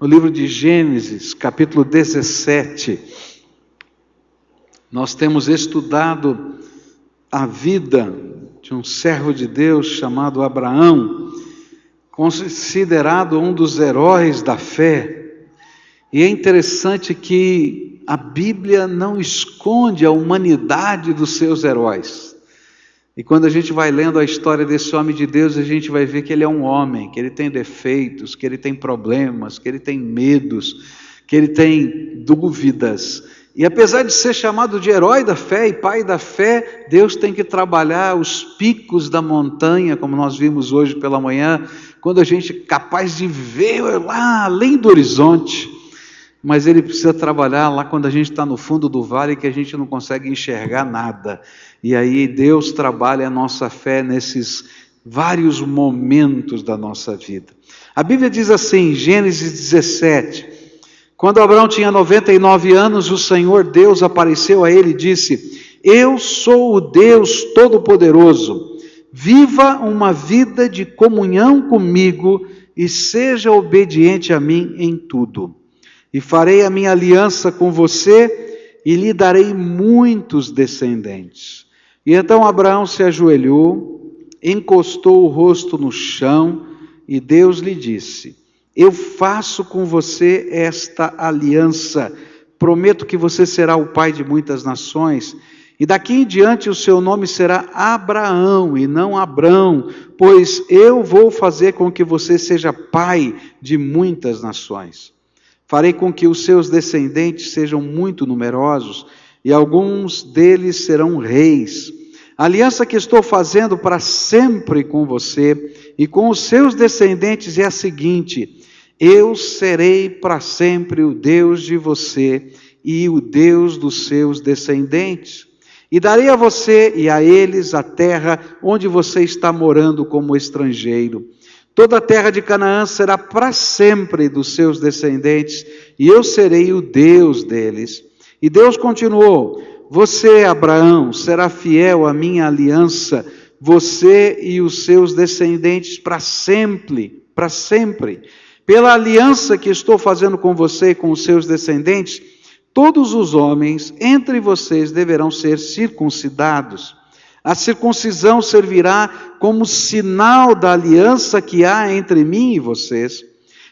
no livro de Gênesis, capítulo 17, nós temos estudado a vida de um servo de Deus chamado Abraão, considerado um dos heróis da fé. E é interessante que a Bíblia não esconde a humanidade dos seus heróis. E quando a gente vai lendo a história desse homem de Deus, a gente vai ver que ele é um homem, que ele tem defeitos, que ele tem problemas, que ele tem medos, que ele tem dúvidas. E apesar de ser chamado de herói da fé e pai da fé, Deus tem que trabalhar os picos da montanha, como nós vimos hoje pela manhã, quando a gente é capaz de ver lá além do horizonte. Mas Ele precisa trabalhar lá quando a gente está no fundo do vale, que a gente não consegue enxergar nada. E aí Deus trabalha a nossa fé nesses vários momentos da nossa vida. A Bíblia diz assim, Gênesis 17, quando Abraão tinha 99 anos, o Senhor Deus apareceu a ele e disse: Eu sou o Deus Todo-Poderoso, viva uma vida de comunhão comigo e seja obediente a mim em tudo. E farei a minha aliança com você e lhe darei muitos descendentes. E então Abraão se ajoelhou, encostou o rosto no chão e Deus lhe disse: Eu faço com você esta aliança, prometo que você será o pai de muitas nações, e daqui em diante o seu nome será Abraão e não Abrão, pois eu vou fazer com que você seja pai de muitas nações. Farei com que os seus descendentes sejam muito numerosos, e alguns deles serão reis. A aliança que estou fazendo para sempre com você e com os seus descendentes é a seguinte: eu serei para sempre o Deus de você e o Deus dos seus descendentes. E darei a você e a eles a terra onde você está morando como estrangeiro. Toda a terra de Canaã será para sempre dos seus descendentes, e eu serei o Deus deles. E Deus continuou: Você, Abraão, será fiel à minha aliança, você e os seus descendentes para sempre, para sempre. Pela aliança que estou fazendo com você e com os seus descendentes, todos os homens entre vocês deverão ser circuncidados. A circuncisão servirá como sinal da aliança que há entre mim e vocês.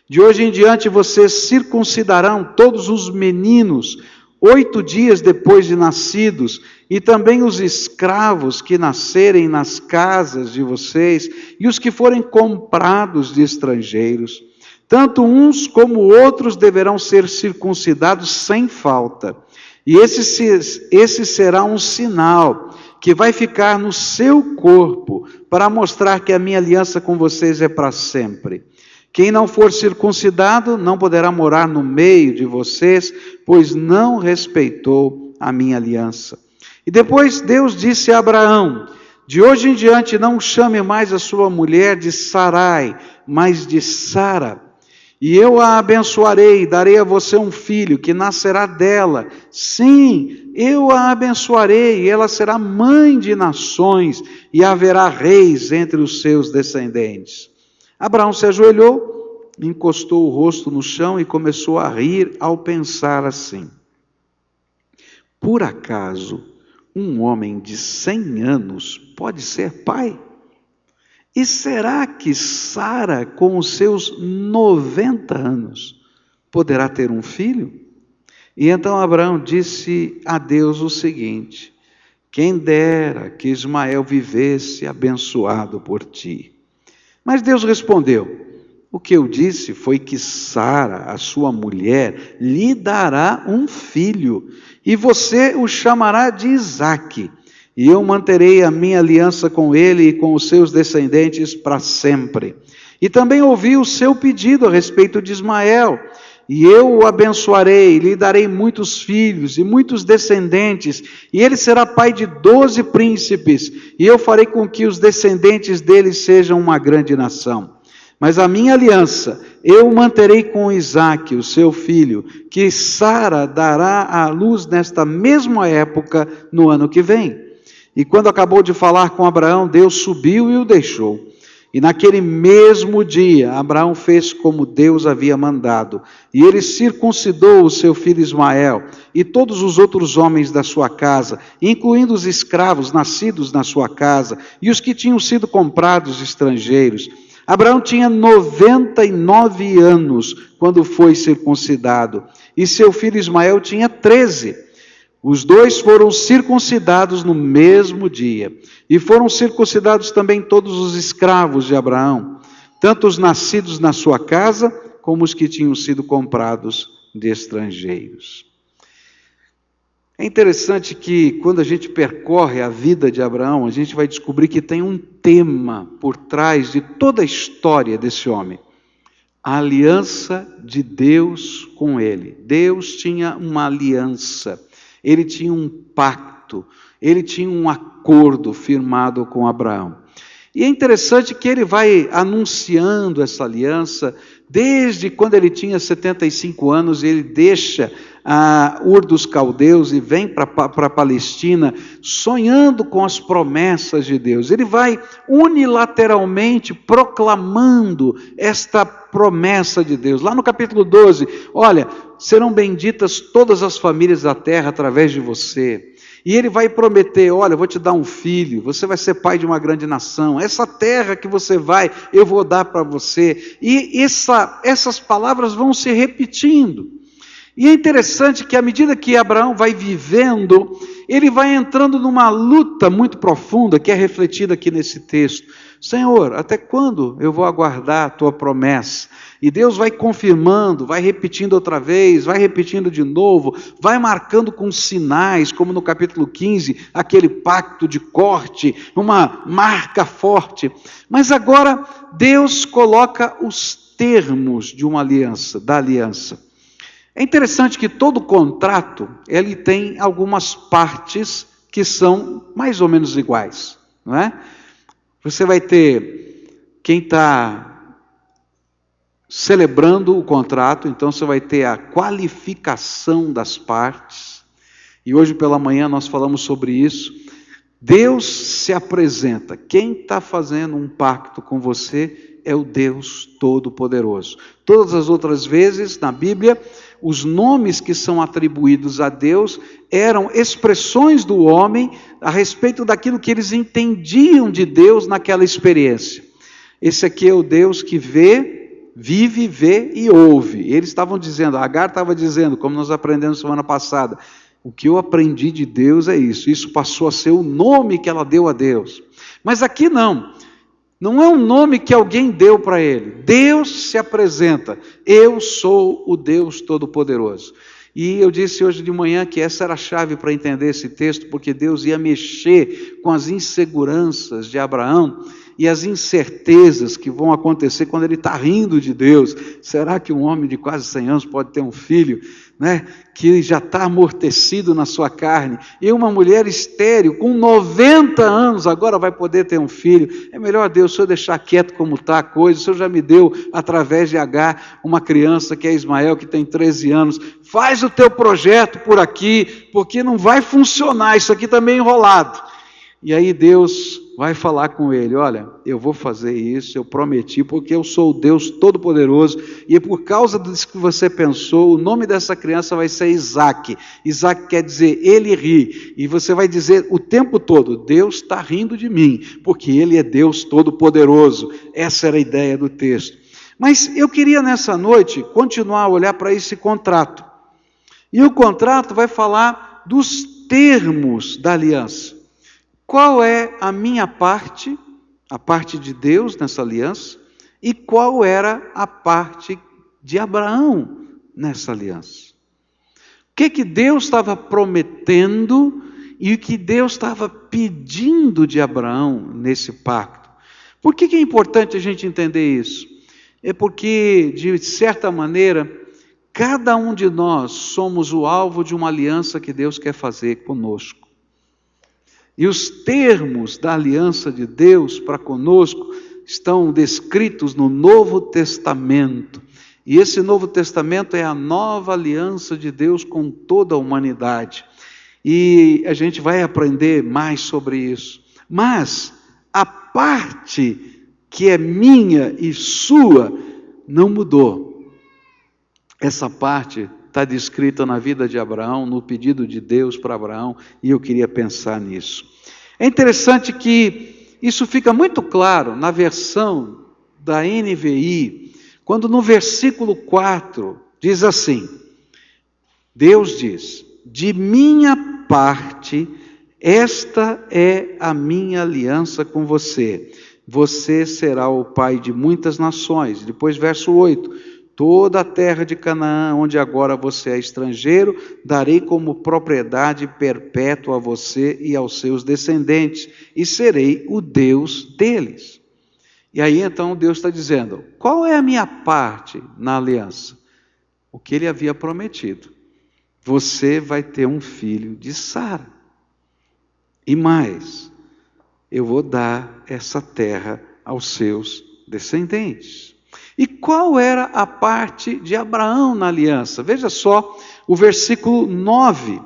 De hoje em diante vocês circuncidarão todos os meninos, 8 dias depois de nascidos, e também os escravos que nascerem nas casas de vocês, e os que forem comprados de estrangeiros. Tanto uns como outros deverão ser circuncidados sem falta. E esse será um sinal que vai ficar no seu corpo, para mostrar que a minha aliança com vocês é para sempre. Quem não for circuncidado não poderá morar no meio de vocês, pois não respeitou a minha aliança. E depois Deus disse a Abraão: De hoje em diante não chame mais a sua mulher de Sarai, mas de Sara. E eu a abençoarei, darei a você um filho que nascerá dela. Sim, eu a abençoarei, e ela será mãe de nações, e haverá reis entre os seus descendentes. Abraão se ajoelhou, encostou o rosto no chão e começou a rir ao pensar assim: Por acaso um homem de 100 anos pode ser pai? E será que Sara, com os seus 90 anos, poderá ter um filho? E então Abraão disse a Deus o seguinte: Quem dera que Ismael vivesse abençoado por ti. Mas Deus respondeu: O que eu disse foi que Sara, a sua mulher, lhe dará um filho, e você o chamará de Isaque. E eu manterei a minha aliança com ele e com os seus descendentes para sempre. E também ouvi o seu pedido a respeito de Ismael. E eu o abençoarei, lhe darei muitos filhos e muitos descendentes. E ele será pai de 12 príncipes. E eu farei com que os descendentes dele sejam uma grande nação. Mas a minha aliança eu manterei com Isaque, o seu filho, que Sara dará à luz nesta mesma época, no ano que vem. E quando acabou de falar com Abraão, Deus subiu e o deixou. E naquele mesmo dia, Abraão fez como Deus havia mandado. E ele circuncidou o seu filho Ismael e todos os outros homens da sua casa, incluindo os escravos nascidos na sua casa e os que tinham sido comprados estrangeiros. Abraão tinha 99 anos quando foi circuncidado, e seu filho Ismael tinha 13. Os dois foram circuncidados no mesmo dia, e foram circuncidados também todos os escravos de Abraão, tanto os nascidos na sua casa, como os que tinham sido comprados de estrangeiros. É interessante que quando a gente percorre a vida de Abraão, a gente vai descobrir que tem um tema por trás de toda a história desse homem. A aliança de Deus com ele. Deus tinha uma aliança. Ele tinha um pacto, ele tinha um acordo firmado com Abraão. E é interessante que ele vai anunciando essa aliança, desde quando ele tinha 75 anos, ele deixa Ur dos Caldeus e vem para a Palestina, sonhando com as promessas de Deus. Ele vai unilateralmente proclamando esta promessa de Deus. Lá no capítulo 12, olha, serão benditas todas as famílias da terra através de você. E ele vai prometer, olha, eu vou te dar um filho, você vai ser pai de uma grande nação, essa terra que você vai, eu vou dar para você. E essas palavras vão se repetindo. E é interessante que à medida que Abraão vai vivendo, ele vai entrando numa luta muito profunda, que é refletida aqui nesse texto. Senhor, até quando eu vou aguardar a tua promessa? E Deus vai confirmando, vai repetindo outra vez, vai repetindo de novo, vai marcando com sinais, como no capítulo 15, aquele pacto de corte, uma marca forte. Mas agora Deus coloca os termos de uma aliança, da aliança. É interessante que todo contrato, ele tem algumas partes que são mais ou menos iguais, não é? Você vai ter quem está celebrando o contrato, então você vai ter a qualificação das partes, e hoje pela manhã nós falamos sobre isso. Deus se apresenta, quem está fazendo um pacto com você é o Deus Todo-Poderoso. Todas as outras vezes na Bíblia, os nomes que são atribuídos a Deus eram expressões do homem a respeito daquilo que eles entendiam de Deus naquela experiência. Esse aqui é o Deus que vê, vive, vê e ouve. Eles estavam dizendo, Agar estava dizendo, como nós aprendemos semana passada, o que eu aprendi de Deus é isso. Isso passou a ser o nome que ela deu a Deus. Mas aqui não. Não é um nome que alguém deu para ele. Deus se apresenta. Eu sou o Deus Todo-Poderoso. E eu disse hoje de manhã que essa era a chave para entender esse texto, porque Deus ia mexer com as inseguranças de Abraão e as incertezas que vão acontecer quando ele está rindo de Deus. Será que um homem de quase 100 anos pode ter um filho, né, que já está amortecido na sua carne, e uma mulher estéril com 90 anos agora vai poder ter um filho? É melhor Deus, se eu deixar quieto como está a coisa, o Senhor já me deu através de Agar uma criança que é Ismael, que tem 13 anos, faz o teu projeto por aqui, porque não vai funcionar, isso aqui está meio enrolado. E aí Deus vai falar com ele, olha, eu vou fazer isso, eu prometi, porque eu sou o Deus Todo-Poderoso, e por causa disso que você pensou, o nome dessa criança vai ser Isaac. Isaac quer dizer, ele ri, e você vai dizer o tempo todo, Deus está rindo de mim, porque ele é Deus Todo-Poderoso. Essa era a ideia do texto. Mas eu queria nessa noite continuar a olhar para esse contrato, e o contrato vai falar dos termos da aliança. Qual é a minha parte, a parte de Deus nessa aliança, e qual era a parte de Abraão nessa aliança? O que Deus estava prometendo e o que Deus estava pedindo de Abraão nesse pacto? Por que é importante a gente entender isso? É porque, de certa maneira, cada um de nós somos o alvo de uma aliança que Deus quer fazer conosco. E os termos da aliança de Deus para conosco estão descritos no Novo Testamento. E esse Novo Testamento é a nova aliança de Deus com toda a humanidade. E a gente vai aprender mais sobre isso. Mas a parte que é minha e sua, não mudou. Essa parte está descrita na vida de Abraão, no pedido de Deus para Abraão, e eu queria pensar nisso. É interessante que isso fica muito claro na versão da NVI, quando no versículo 4 diz assim, Deus diz, de minha parte, esta é a minha aliança com você. Você será o pai de muitas nações. Depois, verso 8. Toda a terra de Canaã, onde agora você é estrangeiro, darei como propriedade perpétua a você e aos seus descendentes, e serei o Deus deles. E aí então Deus está dizendo, qual é a minha parte na aliança? O que ele havia prometido. Você vai ter um filho de Sara. E mais, eu vou dar essa terra aos seus descendentes. E qual era a parte de Abraão na aliança? Veja só o versículo 9.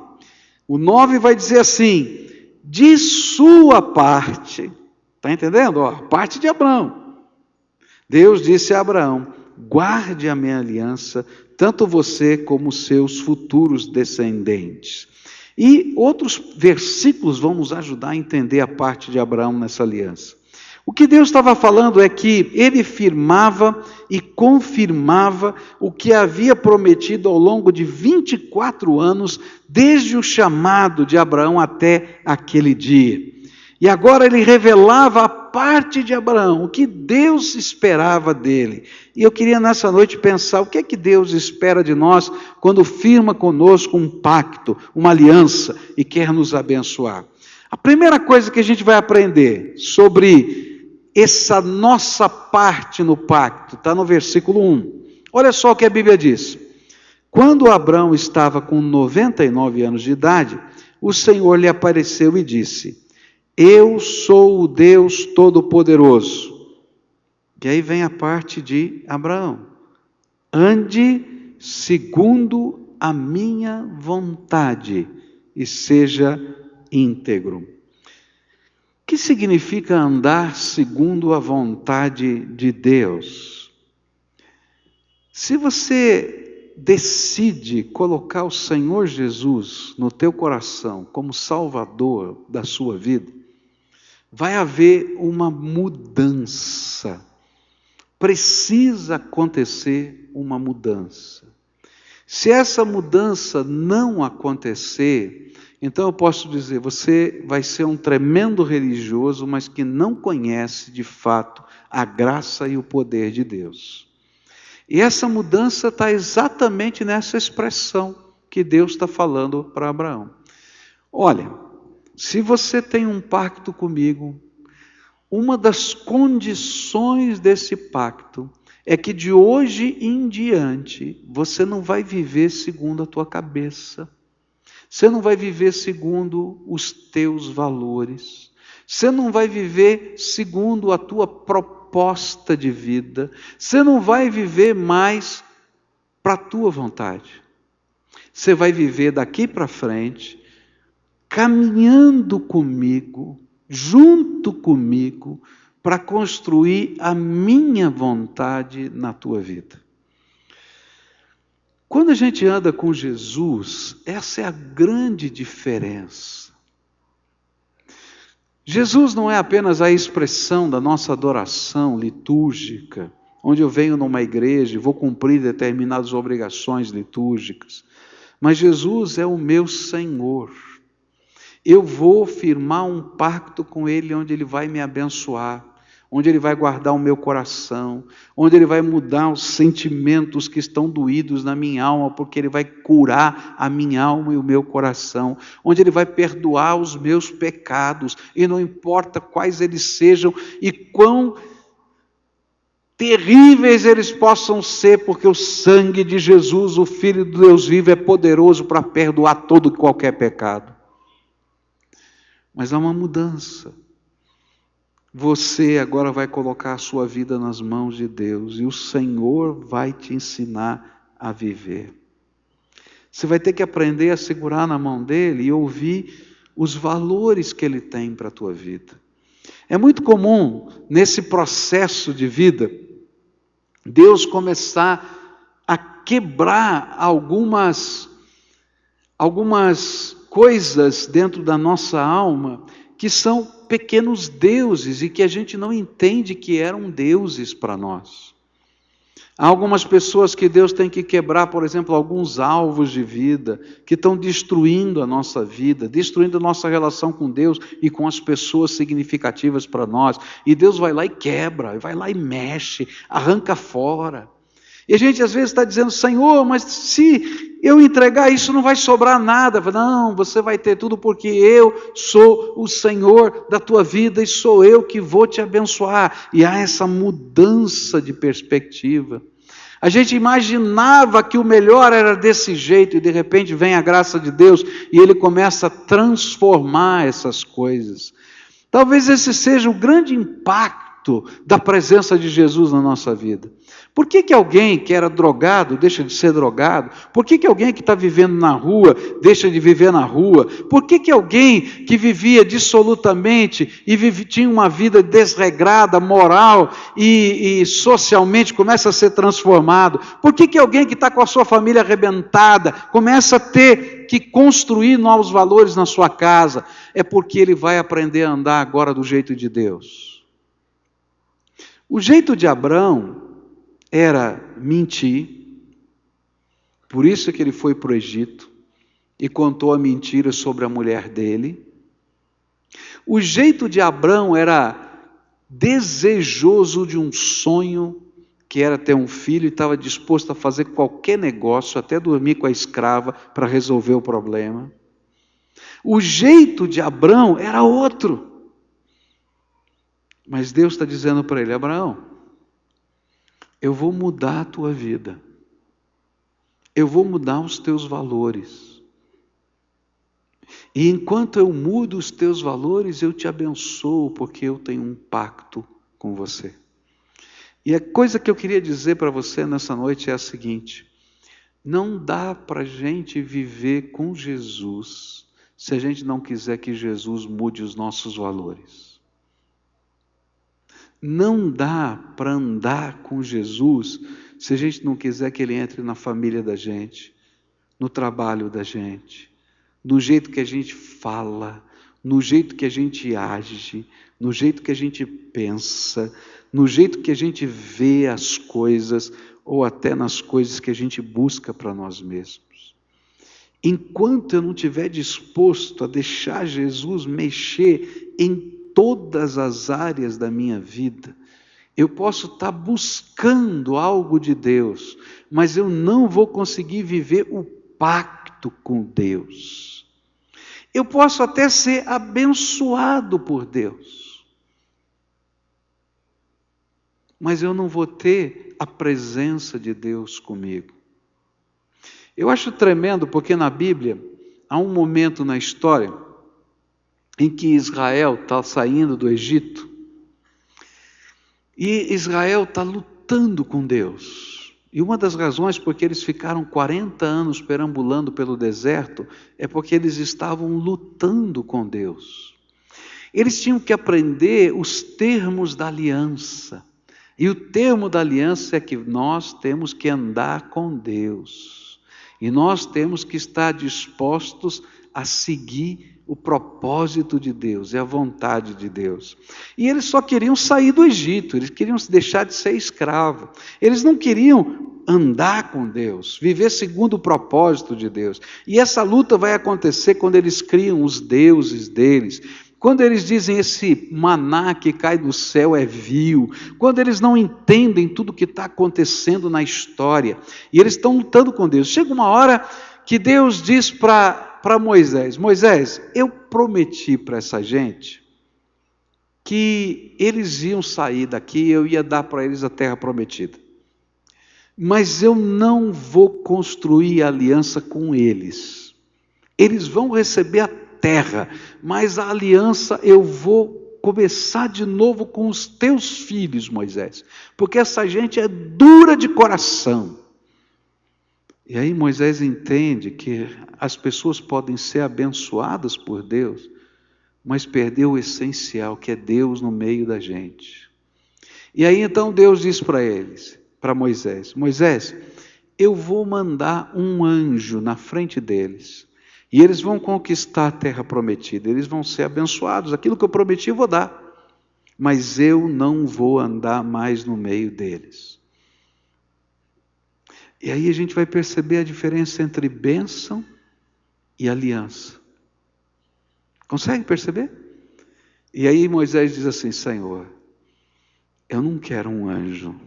O 9 vai dizer assim, de sua parte, está entendendo? A parte de Abraão. Deus disse a Abraão, guarde a minha aliança, tanto você como os seus futuros descendentes. E outros versículos vão nos ajudar a entender a parte de Abraão nessa aliança. O que Deus estava falando é que ele firmava e confirmava o que havia prometido ao longo de 24 anos, desde o chamado de Abraão até aquele dia. E agora ele revelava a parte de Abraão, o que Deus esperava dele. E eu queria nessa noite pensar, o que é que Deus espera de nós quando firma conosco um pacto, uma aliança e quer nos abençoar? A primeira coisa que a gente vai aprender sobre essa nossa parte no pacto, está no versículo 1. Olha só o que a Bíblia diz. Quando Abraão estava com 99 anos de idade, o Senhor lhe apareceu e disse, eu sou o Deus Todo-Poderoso. E aí vem a parte de Abraão. Ande segundo a minha vontade e seja íntegro. O que significa andar segundo a vontade de Deus? Se você decide colocar o Senhor Jesus no teu coração como Salvador da sua vida, vai haver uma mudança. Precisa acontecer uma mudança. Se essa mudança não acontecer, então eu posso dizer, você vai ser um tremendo religioso, mas que não conhece de fato a graça e o poder de Deus. E essa mudança está exatamente nessa expressão que Deus está falando para Abraão. Olha, se você tem um pacto comigo, uma das condições desse pacto é que de hoje em diante você não vai viver segundo a tua cabeça, você não vai viver segundo os teus valores, você não vai viver segundo a tua proposta de vida, você não vai viver mais para a tua vontade. Você vai viver daqui para frente caminhando comigo, junto comigo, para construir a minha vontade na tua vida. Quando a gente anda com Jesus, essa é a grande diferença. Jesus não é apenas a expressão da nossa adoração litúrgica, onde eu venho numa igreja e vou cumprir determinadas obrigações litúrgicas, mas Jesus é o meu Senhor. Eu vou firmar um pacto com Ele, onde Ele vai me abençoar, onde Ele vai guardar o meu coração, onde Ele vai mudar os sentimentos que estão doídos na minha alma, porque Ele vai curar a minha alma e o meu coração, onde Ele vai perdoar os meus pecados, e não importa quais eles sejam e quão terríveis eles possam ser, porque o sangue de Jesus, o Filho de Deus vivo, é poderoso para perdoar todo e qualquer pecado. Mas há uma mudança. Você agora vai colocar a sua vida nas mãos de Deus e o Senhor vai te ensinar a viver. Você vai ter que aprender a segurar na mão dele e ouvir os valores que ele tem para a tua vida. É muito comum, nesse processo de vida, Deus começar a quebrar algumas coisas dentro da nossa alma que são pequenos deuses e que a gente não entende que eram deuses para nós. Há algumas pessoas que Deus tem que quebrar, por exemplo, alguns alvos de vida que estão destruindo a nossa vida, destruindo a nossa relação com Deus e com as pessoas significativas para nós. E Deus vai lá e quebra, vai lá e mexe, arranca fora. E a gente às vezes está dizendo, Senhor, mas se eu entregar isso não vai sobrar nada. Não, você vai ter tudo porque eu sou o Senhor da tua vida e sou eu que vou te abençoar. E há essa mudança de perspectiva. A gente imaginava que o melhor era desse jeito e de repente vem a graça de Deus e Ele começa a transformar essas coisas. Talvez esse seja o grande impacto da presença de Jesus na nossa vida. Por que alguém que era drogado deixa de ser drogado? Por que alguém que está vivendo na rua deixa de viver na rua? Por que alguém que vivia dissolutamente e tinha uma vida desregrada, moral e socialmente começa a ser transformado? Por que alguém que está com a sua família arrebentada começa a ter que construir novos valores na sua casa? É porque ele vai aprender a andar agora do jeito de Deus. O jeito de Abraão era mentir, por isso que ele foi para o Egito e contou a mentira sobre a mulher dele. O jeito de Abraão era desejoso de um sonho, que era ter um filho, e estava disposto a fazer qualquer negócio, até dormir com a escrava para resolver o problema. O jeito de Abraão era outro. Mas Deus está dizendo para ele, Abraão, eu vou mudar a tua vida. Eu vou mudar os teus valores. E enquanto eu mudo os teus valores, eu te abençoo, porque eu tenho um pacto com você. E a coisa que eu queria dizer para você nessa noite é a seguinte: não dá para a gente viver com Jesus se a gente não quiser que Jesus mude os nossos valores. Não dá para andar com Jesus se a gente não quiser que Ele entre na família da gente, no trabalho da gente, no jeito que a gente fala, no jeito que a gente age, no jeito que a gente pensa, no jeito que a gente vê as coisas, ou até nas coisas que a gente busca para nós mesmos. Enquanto eu não estiver disposto a deixar Jesus mexer em todas as áreas da minha vida, eu posso estar buscando algo de Deus, mas eu não vou conseguir viver o pacto com Deus. Eu posso até ser abençoado por Deus, mas eu não vou ter a presença de Deus comigo. Eu acho tremendo porque na Bíblia há um momento na história em que Israel está saindo do Egito, e Israel está lutando com Deus. E uma das razões porque eles ficaram 40 anos perambulando pelo deserto, é porque eles estavam lutando com Deus. Eles tinham que aprender os termos da aliança. E o termo da aliança é que nós temos que andar com Deus. E nós temos que estar dispostos a seguir o propósito de Deus, é a vontade de Deus. E eles só queriam sair do Egito, eles queriam deixar de ser escravo. Eles não queriam andar com Deus, viver segundo o propósito de Deus. E essa luta vai acontecer quando eles criam os deuses deles. Quando eles dizem esse maná que cai do céu é vil, quando eles não entendem tudo o que está acontecendo na história, e eles estão lutando com Deus. Chega uma hora que Deus diz para Moisés, Moisés, eu prometi para essa gente que eles iam sair daqui, eu ia dar para eles a terra prometida. Mas eu não vou construir aliança com eles. Eles vão receber a terra, mas a aliança eu vou começar de novo com os teus filhos, Moisés, porque essa gente é dura de coração. E aí Moisés entende que as pessoas podem ser abençoadas por Deus, mas perdeu o essencial, que é Deus no meio da gente. E aí então Deus diz para Moisés: Moisés, eu vou mandar um anjo na frente deles, e eles vão conquistar a terra prometida, eles vão ser abençoados, aquilo que eu prometi eu vou dar, mas eu não vou andar mais no meio deles. E aí a gente vai perceber a diferença entre bênção e aliança. Consegue perceber? E aí Moisés diz assim: Senhor, eu não quero um anjo.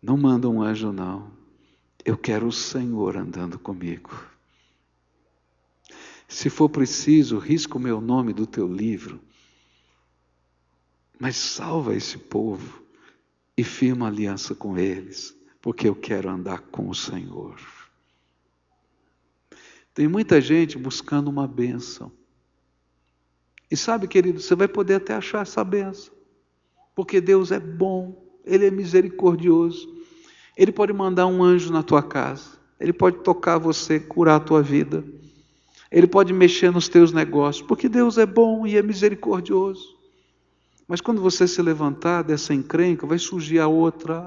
Não manda um anjo, não. Eu quero o Senhor andando comigo. Se for preciso, risca o meu nome do teu livro, mas salva esse povo e firma aliança com eles, porque eu quero andar com o Senhor. Tem muita gente buscando uma bênção. E sabe, querido, você vai poder até achar essa bênção, porque Deus é bom, Ele é misericordioso. Ele pode mandar um anjo na tua casa, Ele pode tocar você, curar a tua vida, Ele pode mexer nos teus negócios, porque Deus é bom e é misericordioso. Mas quando você se levantar dessa encrenca, vai surgir a outra,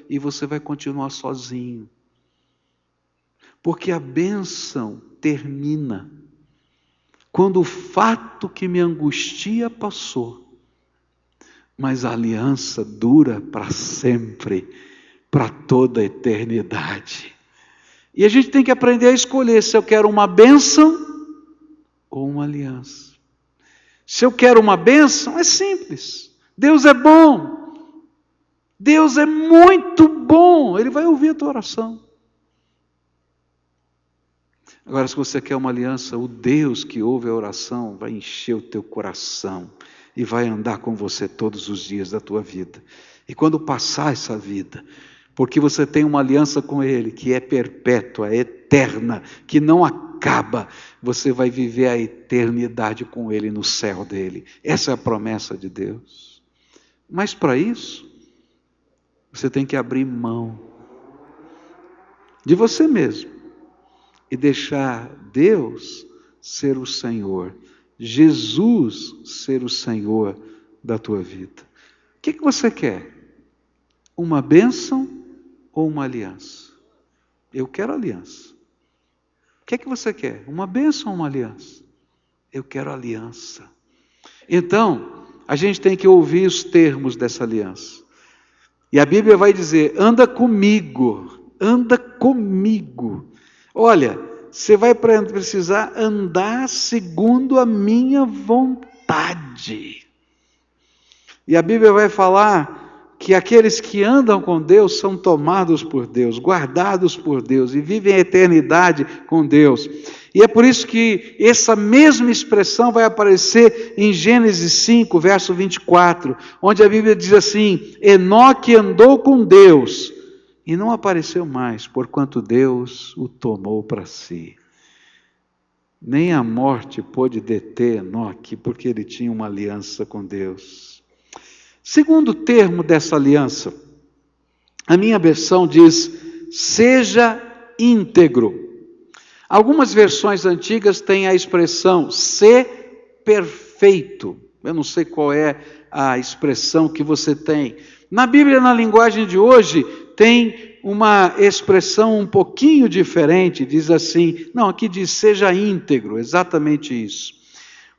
e você vai continuar sozinho. Porque a bênção termina quando o fato que me angustia passou, mas a aliança dura para sempre, para toda a eternidade. E a gente tem que aprender a escolher se eu quero uma bênção ou uma aliança. Se eu quero uma bênção, é simples. Deus é bom. Deus é muito bom. Ele vai ouvir a tua oração. Agora, se você quer uma aliança, o Deus que ouve a oração vai encher o teu coração e vai andar com você todos os dias da tua vida. E quando passar essa vida, porque você tem uma aliança com Ele, que é perpétua, é eterna, que não acaba, você vai viver a eternidade com Ele no céu dele. Essa é a promessa de Deus. Mas para isso, você tem que abrir mão de você mesmo e deixar Deus ser o Senhor, Jesus ser o Senhor da tua vida. O que você quer? Uma bênção ou uma aliança? Eu quero aliança. O que você quer? Uma bênção ou uma aliança? Eu quero aliança. Então, a gente tem que ouvir os termos dessa aliança. E a Bíblia vai dizer: anda comigo, anda comigo. Olha, você vai precisar andar segundo a minha vontade. E a Bíblia vai falar que aqueles que andam com Deus são tomados por Deus, guardados por Deus e vivem a eternidade com Deus. E é por isso que essa mesma expressão vai aparecer em Gênesis 5, verso 24, onde a Bíblia diz assim: Enoque andou com Deus e não apareceu mais, porquanto Deus o tomou para si. Nem a morte pôde deter Enoque, porque ele tinha uma aliança com Deus. Segundo termo dessa aliança, a minha versão diz: seja íntegro. Algumas versões antigas têm a expressão ser perfeito. Eu não sei qual é a expressão que você tem. Na Bíblia, na linguagem de hoje, tem uma expressão um pouquinho diferente, diz assim, não, aqui diz seja íntegro, exatamente isso.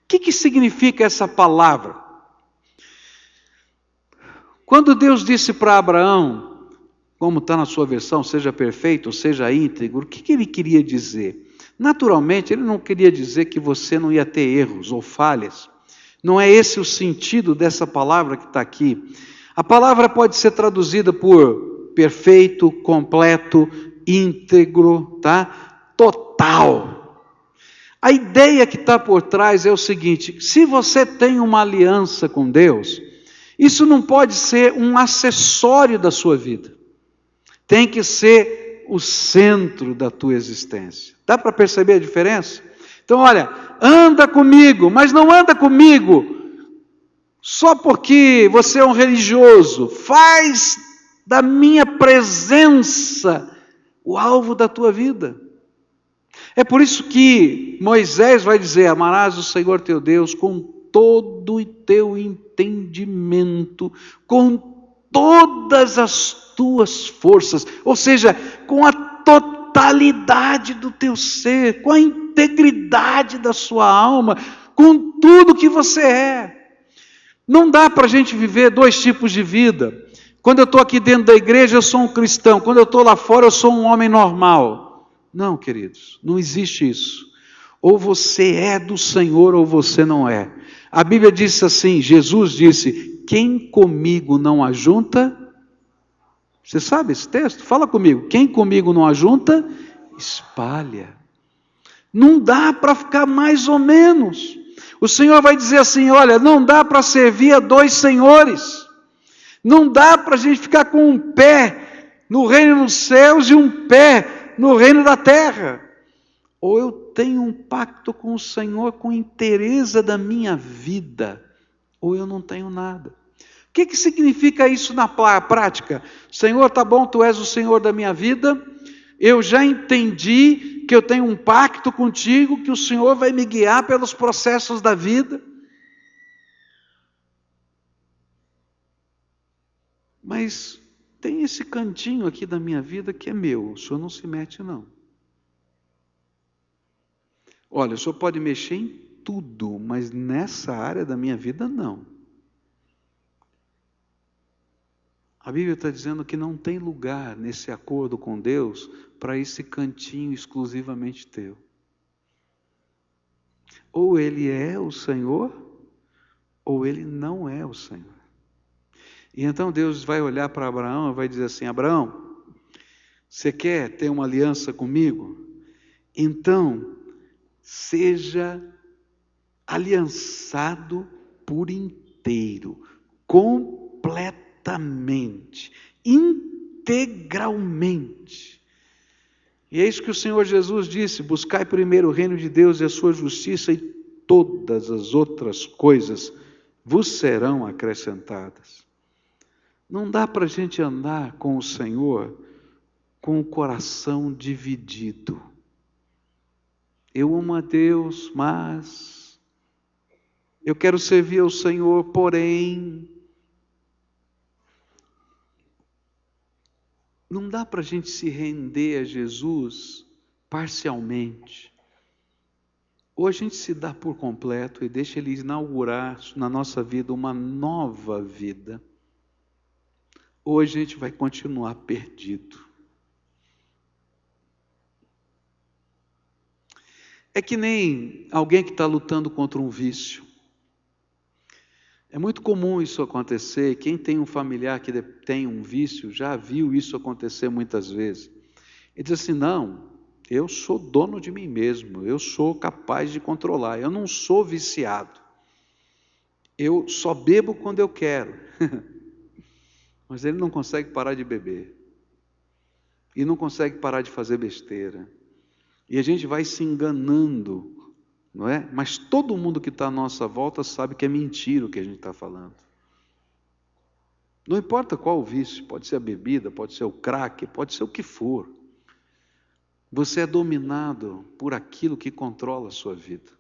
O que significa essa palavra? Quando Deus disse para Abraão, como está na sua versão, seja perfeito, seja íntegro, o que ele queria dizer? Naturalmente, ele não queria dizer que você não ia ter erros ou falhas. Não é esse o sentido dessa palavra que está aqui. A palavra pode ser traduzida por perfeito, completo, íntegro, tá? Total. A ideia que está por trás é o seguinte: se você tem uma aliança com Deus, isso não pode ser um acessório da sua vida. Tem que ser o centro da tua existência. Dá para perceber a diferença? Então, olha, anda comigo, mas não anda comigo só porque você é um religioso. Faz da minha presença o alvo da tua vida. É por isso que Moisés vai dizer: amarás o Senhor teu Deus com todo o teu entendimento, com todas as tuas forças, ou seja, com a totalidade do teu ser, com a integridade da sua alma, com tudo que você é. Não dá para a gente viver dois tipos de vida. Quando eu estou aqui dentro da igreja, eu sou um cristão. Quando eu estou lá fora, eu sou um homem normal. Não, queridos, não existe isso. Ou você é do Senhor ou você não é. A Bíblia disse assim, Jesus disse: quem comigo não ajunta... Você sabe esse texto? Fala comigo. Quem comigo não ajunta, espalha. Não dá para ficar mais ou menos. O Senhor vai dizer assim: olha, não dá para servir a dois senhores. Não dá para a gente ficar com um pé no reino dos céus e um pé no reino da terra. Ou eu tenho um pacto com o Senhor com inteireza da minha vida, ou eu não tenho nada. O que significa isso na prática? Senhor, tá bom, Tu és o Senhor da minha vida, eu já entendi que eu tenho um pacto contigo, que o Senhor vai me guiar pelos processos da vida. Mas tem esse cantinho aqui da minha vida que é meu, o Senhor não se mete não. Olha, o Senhor pode mexer em tudo, mas nessa área da minha vida não. A Bíblia está dizendo que não tem lugar nesse acordo com Deus para esse cantinho exclusivamente teu. Ou Ele é o Senhor, ou Ele não é o Senhor. E então Deus vai olhar para Abraão e vai dizer assim: Abraão, você quer ter uma aliança comigo? Então, seja aliançado por inteiro, completamente, integralmente. E é isso que o Senhor Jesus disse: buscai primeiro o reino de Deus e a sua justiça, e todas as outras coisas vos serão acrescentadas. Não dá para a gente andar com o Senhor com o coração dividido. Eu amo a Deus, mas eu quero servir ao Senhor, porém... Não dá para a gente se render a Jesus parcialmente. Ou a gente se dá por completo e deixa Ele inaugurar na nossa vida uma nova vida. Ou a gente vai continuar perdido. É que nem alguém que está lutando contra um vício. É muito comum isso acontecer. Quem tem um familiar que tem um vício já viu isso acontecer muitas vezes. Ele diz assim: não, eu sou dono de mim mesmo, eu sou capaz de controlar, eu não sou viciado. Eu só bebo quando eu quero. Mas ele não consegue parar de beber. E não consegue parar de fazer besteira. E a gente vai se enganando, não é? Mas todo mundo que está à nossa volta sabe que é mentira o que a gente está falando. Não importa qual o vício, pode ser a bebida, pode ser o crack, pode ser o que for. Você é dominado por aquilo que controla a sua vida.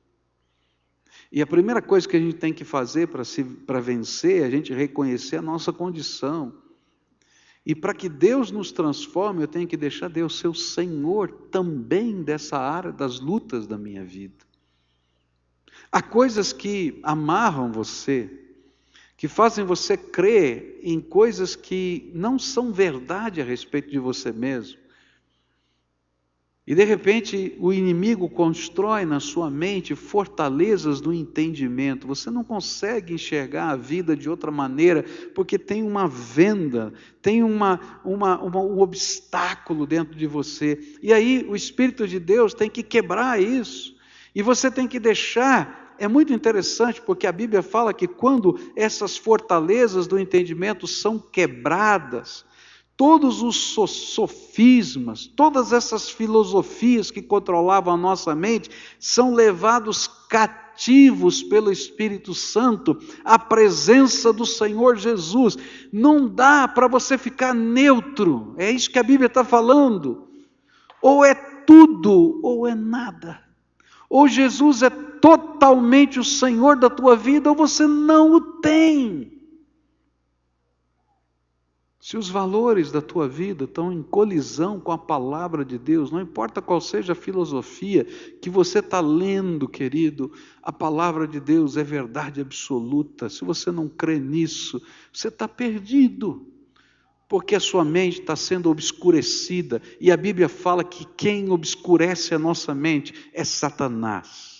E a primeira coisa que a gente tem que fazer para vencer é a gente reconhecer a nossa condição. E para que Deus nos transforme, eu tenho que deixar Deus ser o Senhor também dessa área das lutas da minha vida. Há coisas que amarram você, que fazem você crer em coisas que não são verdade a respeito de você mesmo. E de repente o inimigo constrói na sua mente fortalezas do entendimento. Você não consegue enxergar a vida de outra maneira, porque tem uma venda, tem um obstáculo dentro de você. E aí o Espírito de Deus tem que quebrar isso. E você tem que deixar. É muito interessante, porque a Bíblia fala que quando essas fortalezas do entendimento são quebradas, todos os sofismas, todas essas filosofias que controlavam a nossa mente, são levados cativos pelo Espírito Santo à presença do Senhor Jesus. Não dá para você ficar neutro, é isso que a Bíblia está falando. Ou é tudo, ou é nada. Ou Jesus é totalmente o Senhor da tua vida, ou você não o tem. Se os valores da tua vida estão em colisão com a palavra de Deus, não importa qual seja a filosofia que você está lendo, querido, a palavra de Deus é verdade absoluta. Se você não crê nisso, você está perdido, porque a sua mente está sendo obscurecida, e a Bíblia fala que quem obscurece a nossa mente é Satanás,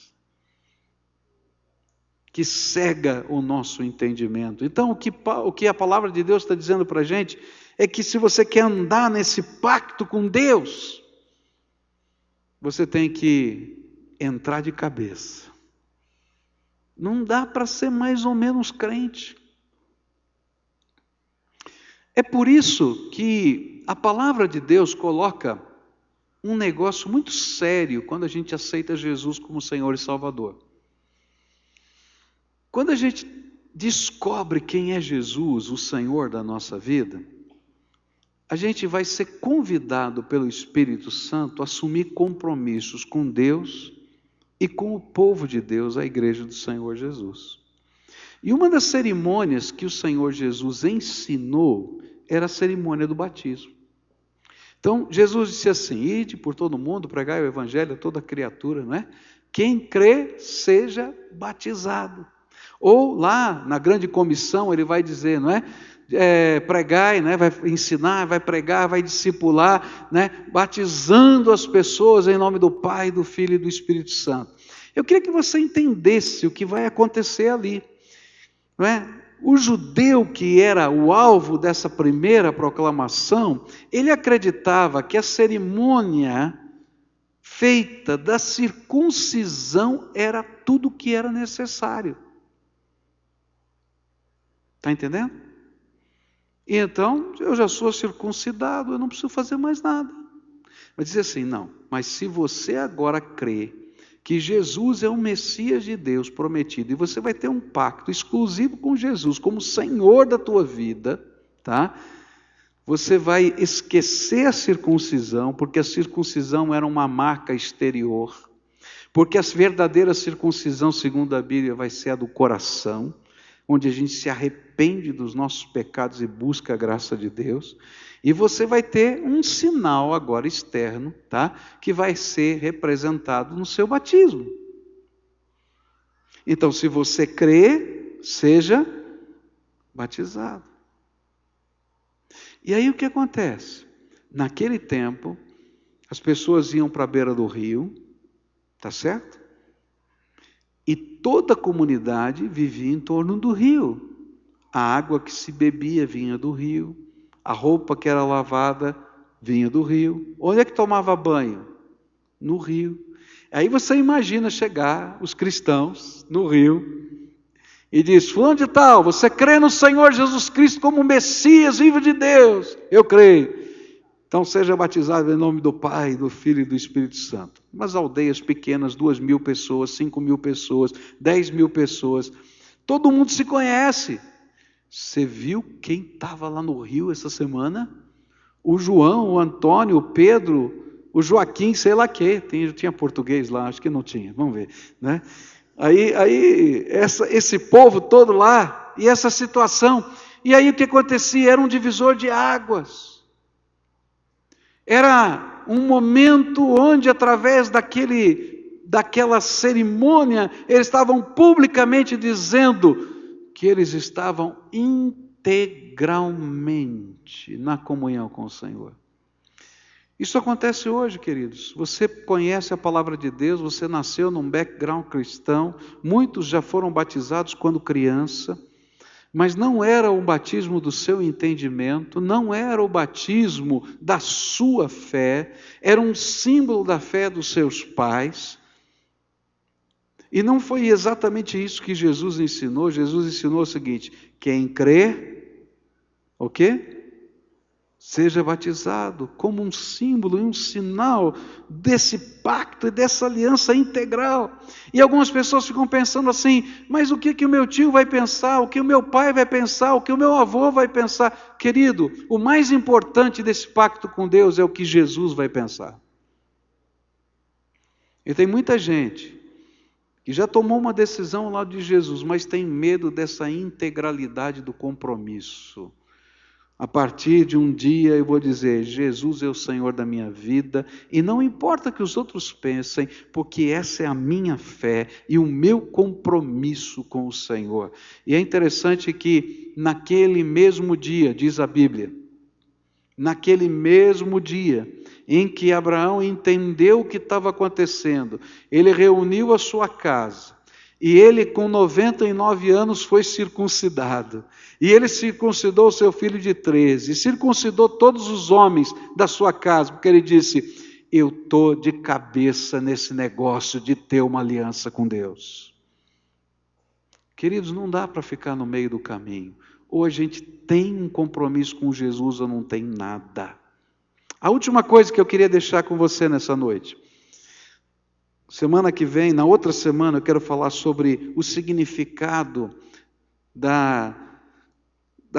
que cega o nosso entendimento. Então, o que a palavra de Deus está dizendo para a gente é que se você quer andar nesse pacto com Deus, você tem que entrar de cabeça. Não dá para ser mais ou menos crente. É por isso que a palavra de Deus coloca um negócio muito sério quando a gente aceita Jesus como Senhor e Salvador. Quando a gente descobre quem é Jesus, o Senhor da nossa vida, a gente vai ser convidado pelo Espírito Santo a assumir compromissos com Deus e com o povo de Deus, a igreja do Senhor Jesus. E uma das cerimônias que o Senhor Jesus ensinou era a cerimônia do batismo. Então, Jesus disse assim: ide por todo mundo, pregai o evangelho a toda criatura, não é? Quem crê, seja batizado. Ou lá na grande comissão ele vai dizer, não é? Pregai, né? Vai ensinar, vai pregar, vai discipular, né? Batizando as pessoas em nome do Pai, do Filho e do Espírito Santo. Eu queria que você entendesse o que vai acontecer ali, não é? O judeu que era o alvo dessa primeira proclamação, ele acreditava que a cerimônia feita da circuncisão era tudo o que era necessário. Está entendendo? E então, eu já sou circuncidado, eu não preciso fazer mais nada. Vai dizer assim, não, mas se você agora crê que Jesus é o Messias de Deus prometido, e você vai ter um pacto exclusivo com Jesus, como Senhor da tua vida, tá? Você vai esquecer a circuncisão, porque a circuncisão era uma marca exterior, porque a verdadeira circuncisão, segundo a Bíblia, vai ser a do coração, onde a gente se arrepende dos nossos pecados e busca a graça de Deus, e você vai ter um sinal agora externo, tá? Que vai ser representado no seu batismo. Então, se você crê, seja batizado. E aí o que acontece? Naquele tempo, as pessoas iam para a beira do rio, tá certo? E toda a comunidade vivia em torno do rio. A água que se bebia vinha do rio, a roupa que era lavada vinha do rio. Onde é que tomava banho? No rio. Aí você imagina chegar os cristãos no rio e diz, fulano de tal, você crê no Senhor Jesus Cristo como o Messias vivo de Deus? Eu creio. Então seja batizado em nome do Pai, do Filho e do Espírito Santo. Umas aldeias pequenas, 2.000 pessoas, 5.000 pessoas, 10.000 pessoas. Todo mundo se conhece. Você viu quem estava lá no Rio essa semana? O João, o Antônio, o Pedro, o Joaquim, sei lá que. Tinha português lá, acho que não tinha. Vamos ver, né? Aí esse povo todo lá, e essa situação. E aí o que acontecia? Era um divisor de águas. Era um momento onde, através daquela cerimônia, eles estavam publicamente dizendo que eles estavam integralmente na comunhão com o Senhor. Isso acontece hoje, queridos. Você conhece a palavra de Deus, você nasceu num background cristão, muitos já foram batizados quando criança, mas não era o batismo do seu entendimento, não era o batismo da sua fé, era um símbolo da fé dos seus pais. E não foi exatamente isso que Jesus ensinou. Jesus ensinou o seguinte: quem crê, o quê? Seja batizado, como um símbolo e um sinal desse pacto e dessa aliança integral. E algumas pessoas ficam pensando assim, mas o que o meu tio vai pensar, o que o meu pai vai pensar, o que o meu avô vai pensar? Querido, o mais importante desse pacto com Deus é o que Jesus vai pensar. E tem muita gente que já tomou uma decisão ao lado de Jesus, mas tem medo dessa integralidade do compromisso. A partir de um dia eu vou dizer, Jesus é o Senhor da minha vida, e não importa o que os outros pensem, porque essa é a minha fé e o meu compromisso com o Senhor. E é interessante que naquele mesmo dia, diz a Bíblia, naquele mesmo dia em que Abraão entendeu o que estava acontecendo, ele reuniu a sua casa, e ele com 99 anos foi circuncidado, e ele circuncidou o seu filho de 13, e circuncidou todos os homens da sua casa, porque ele disse, eu estou de cabeça nesse negócio de ter uma aliança com Deus. Queridos, não dá para ficar no meio do caminho. Ou a gente tem um compromisso com Jesus ou não tem nada. A última coisa que eu queria deixar com você nessa noite. Semana que vem, na outra semana, eu quero falar sobre o significado da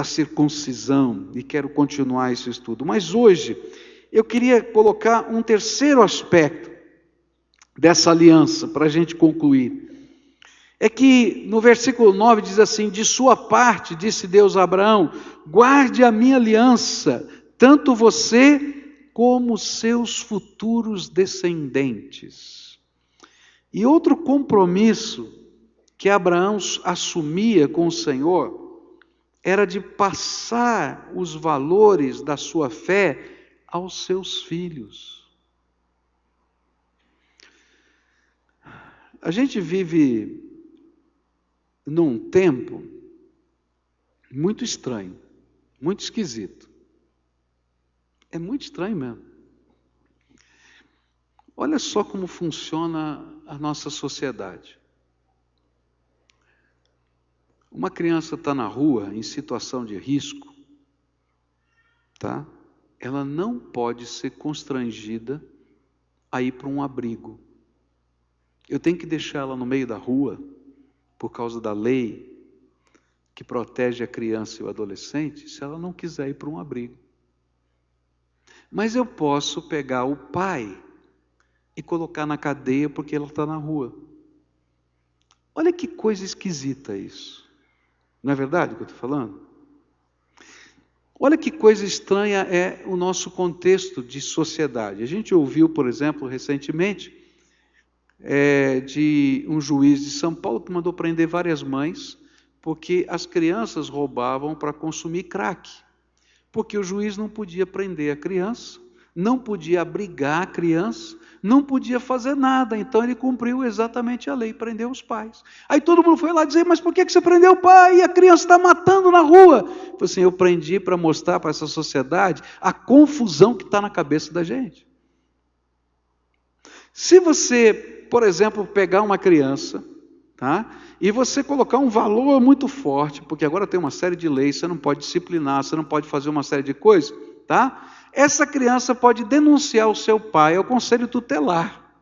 circuncisão. E quero continuar esse estudo. Mas hoje, eu queria colocar um terceiro aspecto dessa aliança, para a gente concluir. É que no versículo 9 diz assim, de sua parte, disse Deus a Abraão, guarde a minha aliança, tanto você como seus futuros descendentes. E outro compromisso que Abraão assumia com o Senhor, era de passar os valores da sua fé aos seus filhos. A gente vive num tempo muito estranho, muito esquisito. É muito estranho mesmo. Olha só como funciona a nossa sociedade. Uma criança está na rua, em situação de risco, tá? Ela não pode ser constrangida a ir para um abrigo. Eu tenho que deixar ela no meio da rua, por causa da lei que protege a criança e o adolescente, se ela não quiser ir para um abrigo. Mas eu posso pegar o pai e colocar na cadeia porque ela está na rua. Olha que coisa esquisita isso. Não é verdade o que eu estou falando? Olha que coisa estranha é o nosso contexto de sociedade. A gente ouviu, por exemplo, recentemente, de um juiz de São Paulo que mandou prender várias mães porque as crianças roubavam para consumir crack. Porque o juiz não podia prender a criança, não podia abrigar a criança, não podia fazer nada. Então ele cumpriu exatamente a lei, prendeu os pais. Aí todo mundo foi lá dizer, mas por que você prendeu o pai? E a criança está matando na rua. Eu falei assim, eu prendi para mostrar para essa sociedade a confusão que está na cabeça da gente. Se você, por exemplo, pegar uma criança, tá? E você colocar um valor muito forte, porque agora tem uma série de leis, você não pode disciplinar, você não pode fazer uma série de coisas, tá? Essa criança pode denunciar o seu pai ao conselho tutelar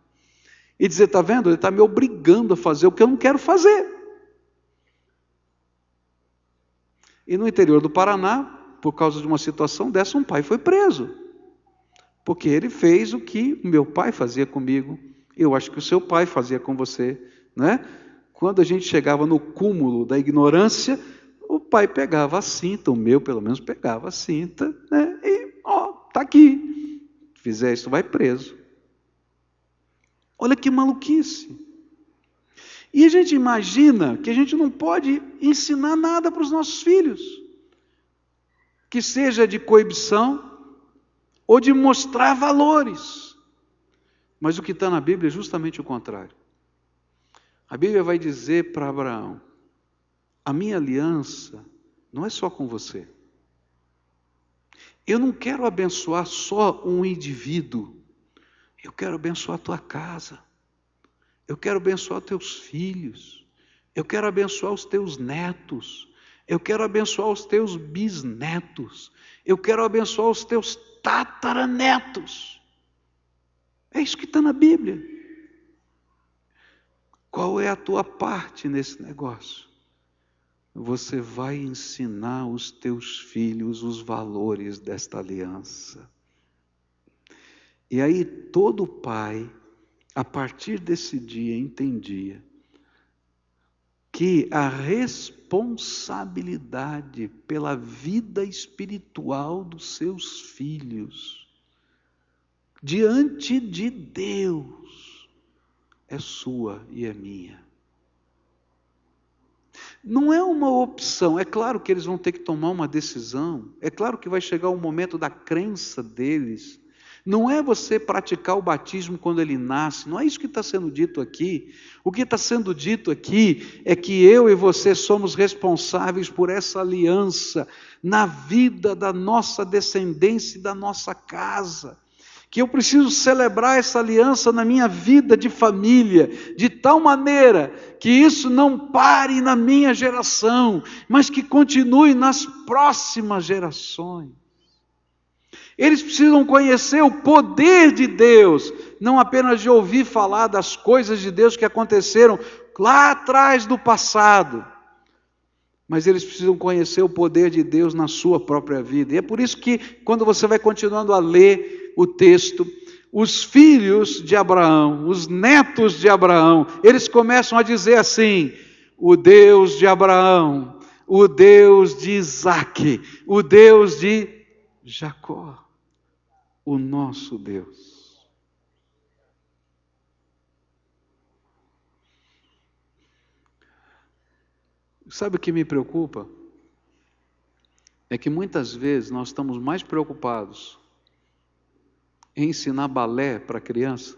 e dizer, está vendo, ele está me obrigando a fazer o que eu não quero fazer. E no interior do Paraná, por causa de uma situação dessa, um pai foi preso, porque ele fez o que o meu pai fazia comigo, eu acho que o seu pai fazia com você, né? Quando a gente chegava no cúmulo da ignorância, o pai pegava a cinta, o meu pelo menos pegava a cinta, né? E, está aqui, se fizer isso vai preso. Olha que maluquice. E a gente imagina que a gente não pode ensinar nada para os nossos filhos, que seja de coibição ou de mostrar valores. Mas o que está na Bíblia é justamente o contrário. A Bíblia vai dizer para Abraão, a minha aliança não é só com você. Eu não quero abençoar só um indivíduo, eu quero abençoar a tua casa, eu quero abençoar teus filhos, eu quero abençoar os teus netos, eu quero abençoar os teus bisnetos, eu quero abençoar os teus tataranetos. É isso que está na Bíblia. Qual é a tua parte nesse negócio? Você vai ensinar os teus filhos os valores desta aliança. E aí todo pai a partir desse dia, entendia que a responsabilidade pela vida espiritual dos seus filhos, diante de Deus, é sua e é minha. Não é uma opção, é claro que eles vão ter que tomar uma decisão, é claro que vai chegar o momento da crença deles. Não é você praticar o batismo quando ele nasce, não é isso que está sendo dito aqui. O que está sendo dito aqui é que eu e você somos responsáveis por essa aliança na vida da nossa descendência e da nossa casa. Que eu preciso celebrar essa aliança na minha vida de família, de tal maneira que isso não pare na minha geração, mas que continue nas próximas gerações. Eles precisam conhecer o poder de Deus, não apenas de ouvir falar das coisas de Deus que aconteceram lá atrás do passado, mas eles precisam conhecer o poder de Deus na sua própria vida. E é por isso que, quando você vai continuando a ler o texto, os filhos de Abraão, os netos de Abraão, eles começam a dizer assim: o Deus de Abraão, o Deus de Isaque, o Deus de Jacó, o nosso Deus. Sabe o que me preocupa? É que muitas vezes nós estamos mais preocupados em ensinar balé para criança,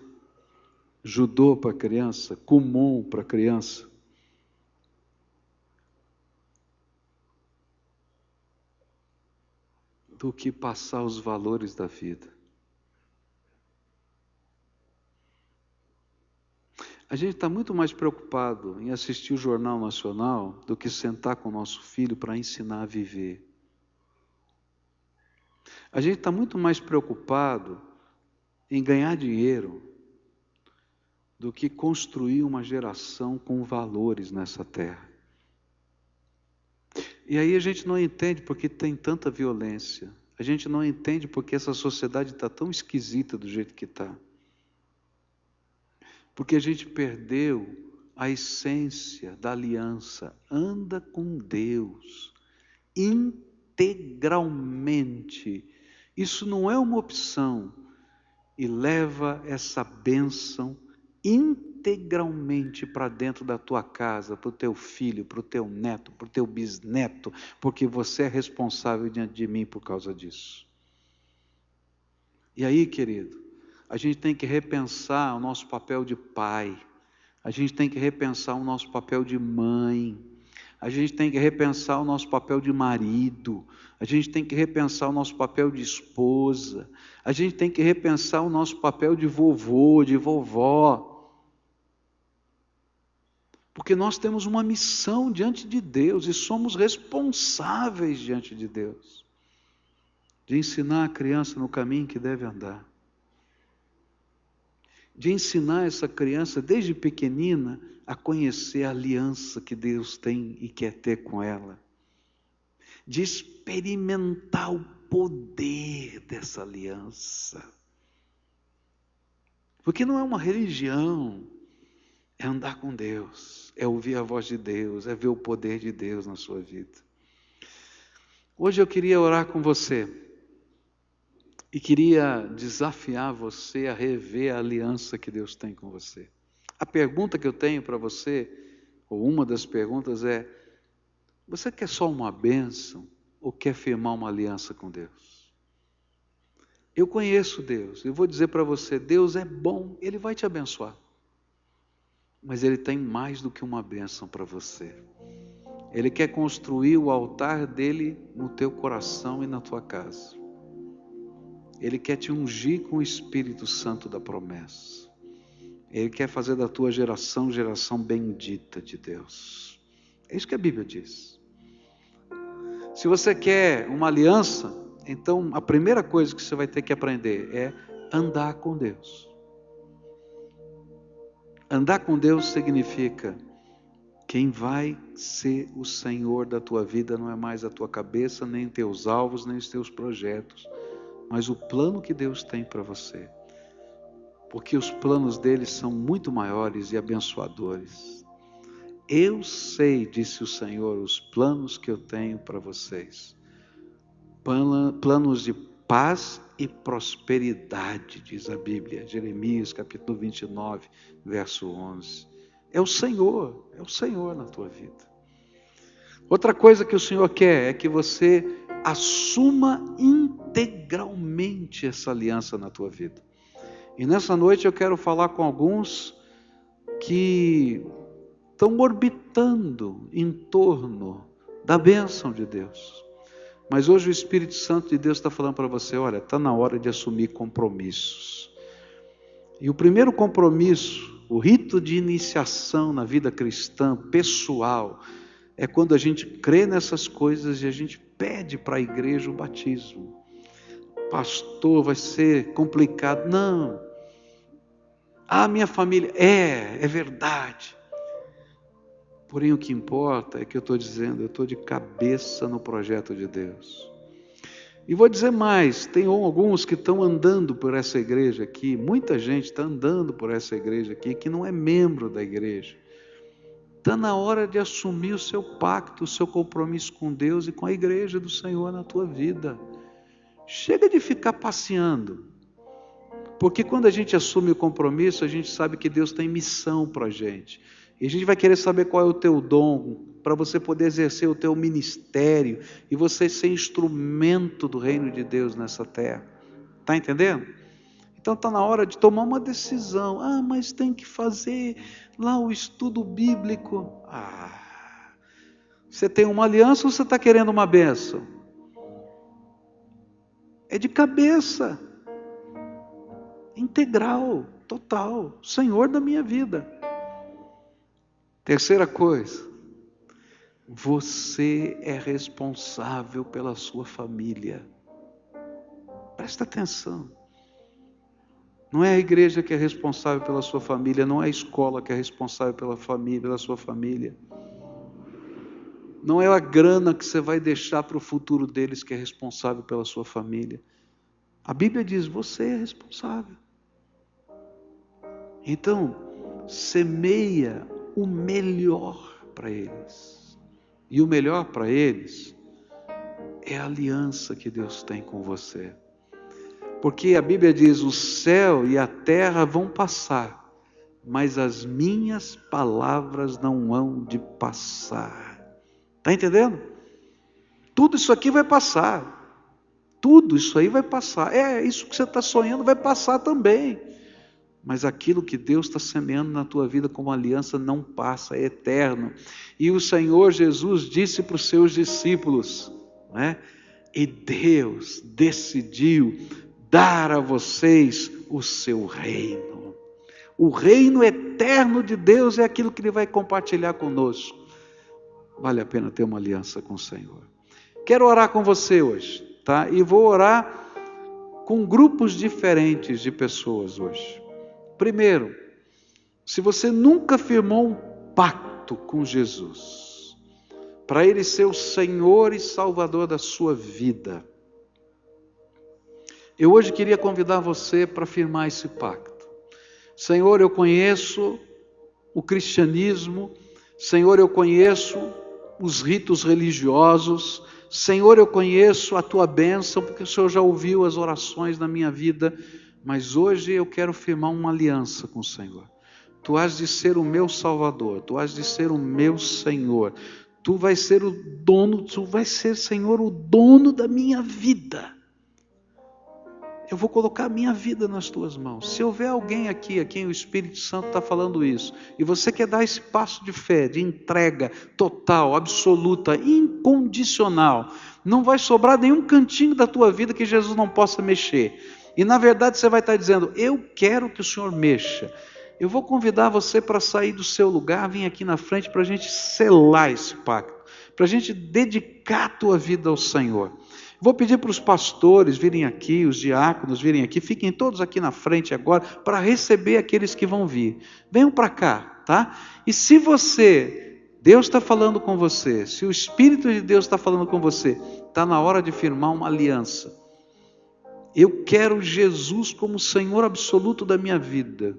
judô para criança, kumon para criança, do que passar os valores da vida. A gente está muito mais preocupado em assistir o Jornal Nacional do que sentar com o nosso filho para ensinar a viver. A gente está muito mais preocupado em ganhar dinheiro do que construir uma geração com valores nessa terra. E aí a gente não entende porque tem tanta violência. A gente não entende porque essa sociedade está tão esquisita do jeito que está. Porque a gente perdeu a essência da aliança. Anda com Deus integralmente. Isso não é uma opção. E leva essa bênção integralmente para dentro da tua casa, para o teu filho, para o teu neto, para o teu bisneto, porque você é responsável diante de mim por causa disso. E aí, querido, a gente tem que repensar o nosso papel de pai, a gente tem que repensar o nosso papel de mãe, a gente tem que repensar o nosso papel de marido, a gente tem que repensar o nosso papel de esposa, a gente tem que repensar o nosso papel de vovô, de vovó. Porque nós temos uma missão diante de Deus e somos responsáveis diante de Deus de ensinar a criança no caminho que deve andar. De ensinar essa criança desde pequenina a conhecer a aliança que Deus tem e quer ter com ela. De experimentar o poder dessa aliança. Porque não é uma religião, é andar com Deus, é ouvir a voz de Deus, é ver o poder de Deus na sua vida. Hoje eu queria orar com você e queria desafiar você a rever a aliança que Deus tem com você. A pergunta que eu tenho para você, ou uma das perguntas é: você quer só uma bênção ou quer firmar uma aliança com Deus? Eu conheço Deus, eu vou dizer para você, Deus é bom, Ele vai te abençoar. Mas Ele tem mais do que uma bênção para você. Ele quer construir o altar dEle no teu coração e na tua casa. Ele quer te ungir com o Espírito Santo da promessa. Ele quer fazer da tua geração, geração bendita de Deus. É isso que a Bíblia diz. Se você quer uma aliança, então a primeira coisa que você vai ter que aprender é andar com Deus. Andar com Deus significa: quem vai ser o Senhor da tua vida não é mais a tua cabeça, nem teus alvos, nem os teus projetos, mas o plano que Deus tem para você. porque os planos deles são muito maiores e abençoadores. Eu sei, disse o Senhor, os planos que eu tenho para vocês. Planos de paz e prosperidade, diz a Bíblia. Jeremias capítulo 29, verso 11. É o Senhor na tua vida. Outra coisa que o Senhor quer é que você assuma integralmente essa aliança na tua vida. E nessa noite eu quero falar com alguns que estão orbitando em torno da bênção de Deus. Mas hoje o Espírito Santo de Deus está falando para você, olha, está na hora de assumir compromissos. E o primeiro compromisso, o rito de iniciação na vida cristã, pessoal, é quando a gente crê nessas coisas e a gente pede para a igreja o batismo. Pastor, vai ser complicado. Não. Minha família, é verdade. Porém, o que importa é que eu estou dizendo, eu estou de cabeça no projeto de Deus. E vou dizer mais, tem alguns que estão andando por essa igreja aqui, muita gente está andando por essa igreja aqui, que não é membro da igreja. Está na hora de assumir o seu pacto, o seu compromisso com Deus e com a igreja do Senhor na tua vida. Chega de ficar passeando. Porque quando a gente assume o compromisso, a gente sabe que Deus tem missão para a gente. E a gente vai querer saber qual é o teu dom, para você poder exercer o teu ministério e você ser instrumento do reino de Deus nessa terra. Está entendendo? Então está na hora de tomar uma decisão. Mas tem que fazer lá o estudo bíblico. Você tem uma aliança ou você está querendo uma bênção? É de cabeça. Integral, total. Senhor da minha vida. Terceira coisa. Você é responsável pela sua família. Presta atenção. Não é a igreja que é responsável pela sua família, não é a escola que é responsável pela família, pela sua família. Não é a grana que você vai deixar para o futuro deles que é responsável pela sua família. A Bíblia diz, você é responsável. Então, semeia o melhor para eles. E o melhor para eles é a aliança que Deus tem com você. Porque a Bíblia diz, o céu e a terra vão passar, mas as minhas palavras não hão de passar. Está entendendo? Tudo isso aqui vai passar. Tudo isso aí vai passar. Isso que você está sonhando vai passar também. Mas aquilo que Deus está semeando na tua vida como aliança não passa, é eterno. E o Senhor Jesus disse para os seus discípulos, né? E Deus decidiu dar a vocês o seu reino. O reino eterno de Deus é aquilo que Ele vai compartilhar conosco. Vale a pena ter uma aliança com o Senhor. Quero orar com você hoje, tá? E vou orar com grupos diferentes de pessoas hoje. Primeiro, se você nunca firmou um pacto com Jesus, para Ele ser o Senhor e Salvador da sua vida, eu hoje queria convidar você para firmar esse pacto. Senhor, eu conheço o cristianismo, Senhor, eu conheço os ritos religiosos, Senhor, eu conheço a Tua bênção, porque o Senhor já ouviu as orações na minha vida, mas hoje eu quero firmar uma aliança com o Senhor. Tu has de ser o meu Salvador, Tu has de ser o meu Senhor, Tu vais ser o dono, Tu vais ser, Senhor, o dono da minha vida. Eu vou colocar a minha vida nas Tuas mãos. Se houver alguém aqui a quem o Espírito Santo está falando isso, e você quer dar esse passo de fé, de entrega total, absoluta, incondicional, não vai sobrar nenhum cantinho da tua vida que Jesus não possa mexer. E na verdade você vai estar dizendo, eu quero que o Senhor mexa. Eu vou convidar você para sair do seu lugar, vir aqui na frente para a gente selar esse pacto, para a gente dedicar a tua vida ao Senhor. Vou pedir para os pastores virem aqui, os diáconos virem aqui, fiquem todos aqui na frente agora para receber aqueles que vão vir. Venham para cá, tá? E se Deus está falando com você, se o Espírito de Deus está falando com você, está na hora de firmar uma aliança. Eu quero Jesus como Senhor absoluto da minha vida.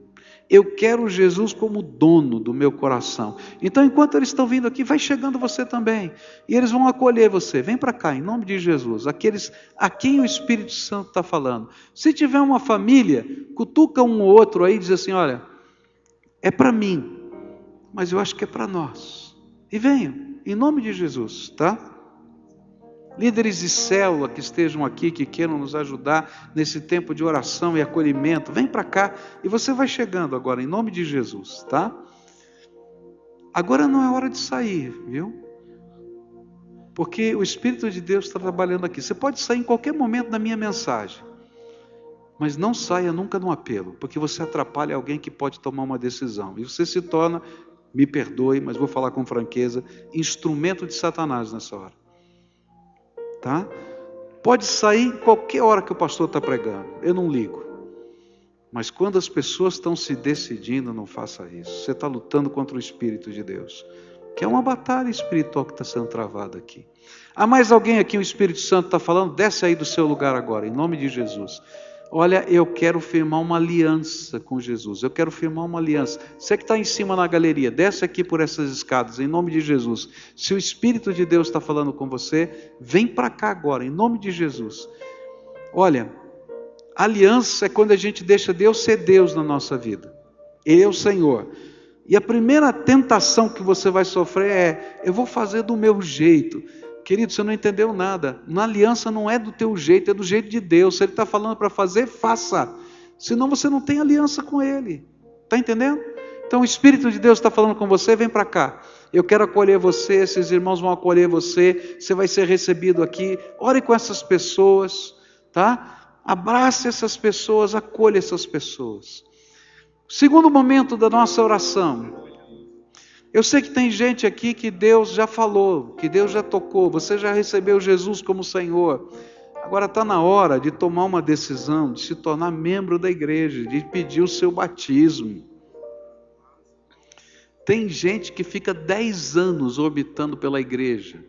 Eu quero Jesus como dono do meu coração. Então, enquanto eles estão vindo aqui, vai chegando você também. E eles vão acolher você. Vem para cá, em nome de Jesus. Aqueles a quem o Espírito Santo está falando. Se tiver uma família, cutuca um ou outro aí e diz assim, olha, é para mim, mas eu acho que é para nós. E venham, em nome de Jesus, tá? Líderes de célula que estejam aqui, que queiram nos ajudar nesse tempo de oração e acolhimento, vem para cá e você vai chegando agora, em nome de Jesus, tá? Agora não é hora de sair, viu? Porque o Espírito de Deus está trabalhando aqui. Você pode sair em qualquer momento da minha mensagem, mas não saia nunca no apelo, porque você atrapalha alguém que pode tomar uma decisão. E você se torna, me perdoe, mas vou falar com franqueza, instrumento de Satanás nessa hora. Tá? Pode sair qualquer hora que o pastor está pregando, eu não ligo. Mas quando as pessoas estão se decidindo, não faça isso. Você está lutando contra o Espírito de Deus, que é uma batalha espiritual que está sendo travada aqui. Há mais alguém aqui, o Espírito Santo está falando? Desce aí do seu lugar agora, em nome de Jesus. Olha, eu quero firmar uma aliança com Jesus. Eu quero firmar uma aliança. Você que está em cima na galeria, desce aqui por essas escadas, em nome de Jesus. Se o Espírito de Deus está falando com você, vem para cá agora, em nome de Jesus. Olha, aliança é quando a gente deixa Deus ser Deus na nossa vida. Ele é o Senhor. E a primeira tentação que você vai sofrer é, eu vou fazer do meu jeito. Querido, você não entendeu nada. Na aliança não é do teu jeito, é do jeito de Deus. Se Ele está falando para fazer, faça. Senão você não tem aliança com Ele. Está entendendo? Então o Espírito de Deus está falando com você, vem para cá. Eu quero acolher você, esses irmãos vão acolher você. Você vai ser recebido aqui. Ore com essas pessoas, tá? Abrace essas pessoas, acolha essas pessoas. Segundo momento da nossa oração. Eu sei que tem gente aqui que Deus já falou, que Deus já tocou, você já recebeu Jesus como Senhor. Agora está na hora de tomar uma decisão, de se tornar membro da igreja, de pedir o seu batismo. Tem gente que fica 10 anos orbitando pela igreja.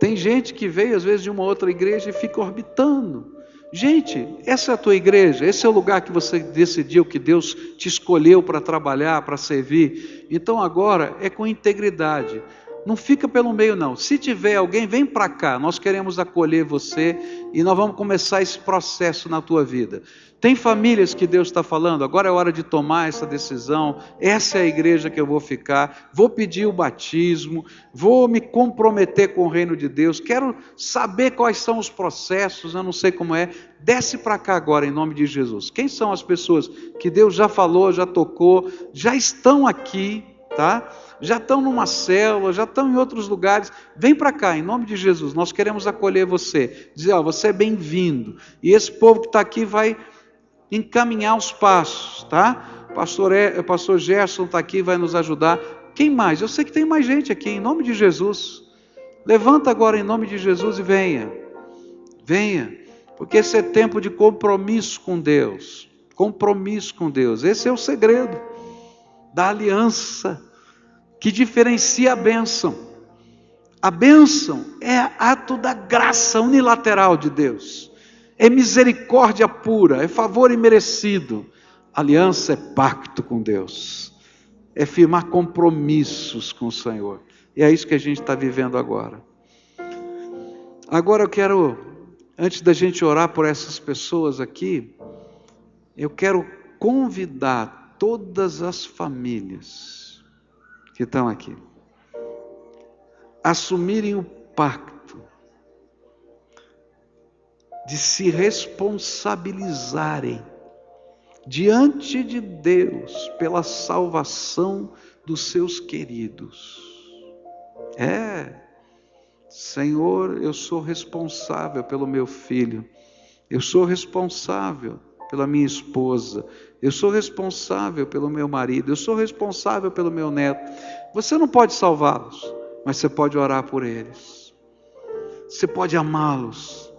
Tem gente que veio às vezes de uma outra igreja e fica orbitando. Gente, essa é a tua igreja, esse é o lugar que você decidiu, que Deus te escolheu para trabalhar, para servir. Então agora é com integridade. Não fica pelo meio não. Se tiver alguém, vem para cá. Nós queremos acolher você e nós vamos começar esse processo na tua vida. Tem famílias que Deus está falando, agora é hora de tomar essa decisão. Essa é a igreja que eu vou ficar. Vou pedir o batismo. Vou me comprometer com o reino de Deus. Quero saber quais são os processos. Eu não sei como é. Desce para cá agora em nome de Jesus. Quem são as pessoas que Deus já falou, já tocou, já estão aqui, tá? Já estão numa célula, já estão em outros lugares, vem para cá, em nome de Jesus, nós queremos acolher você, dizer, ó, você é bem-vindo, e esse povo que está aqui vai encaminhar os passos, tá? Pastor Gerson está aqui, vai nos ajudar. Quem mais? Eu sei que tem mais gente aqui, em nome de Jesus, levanta agora em nome de Jesus e venha, porque esse é tempo de compromisso com Deus, esse é o segredo da aliança, que diferencia a bênção. A bênção é ato da graça unilateral de Deus. É misericórdia pura, é favor imerecido. Aliança é pacto com Deus. É firmar compromissos com o Senhor. E é isso que a gente está vivendo agora. Agora eu quero, antes da gente orar por essas pessoas aqui, eu quero convidar todas as famílias que estão aqui, assumirem o pacto de se responsabilizarem diante de Deus pela salvação dos seus queridos. Senhor, eu sou responsável pelo meu filho, eu sou responsável pela minha esposa, eu sou responsável pelo meu marido, eu sou responsável pelo meu neto. Você não pode salvá-los, mas você pode orar por eles, você pode amá-los,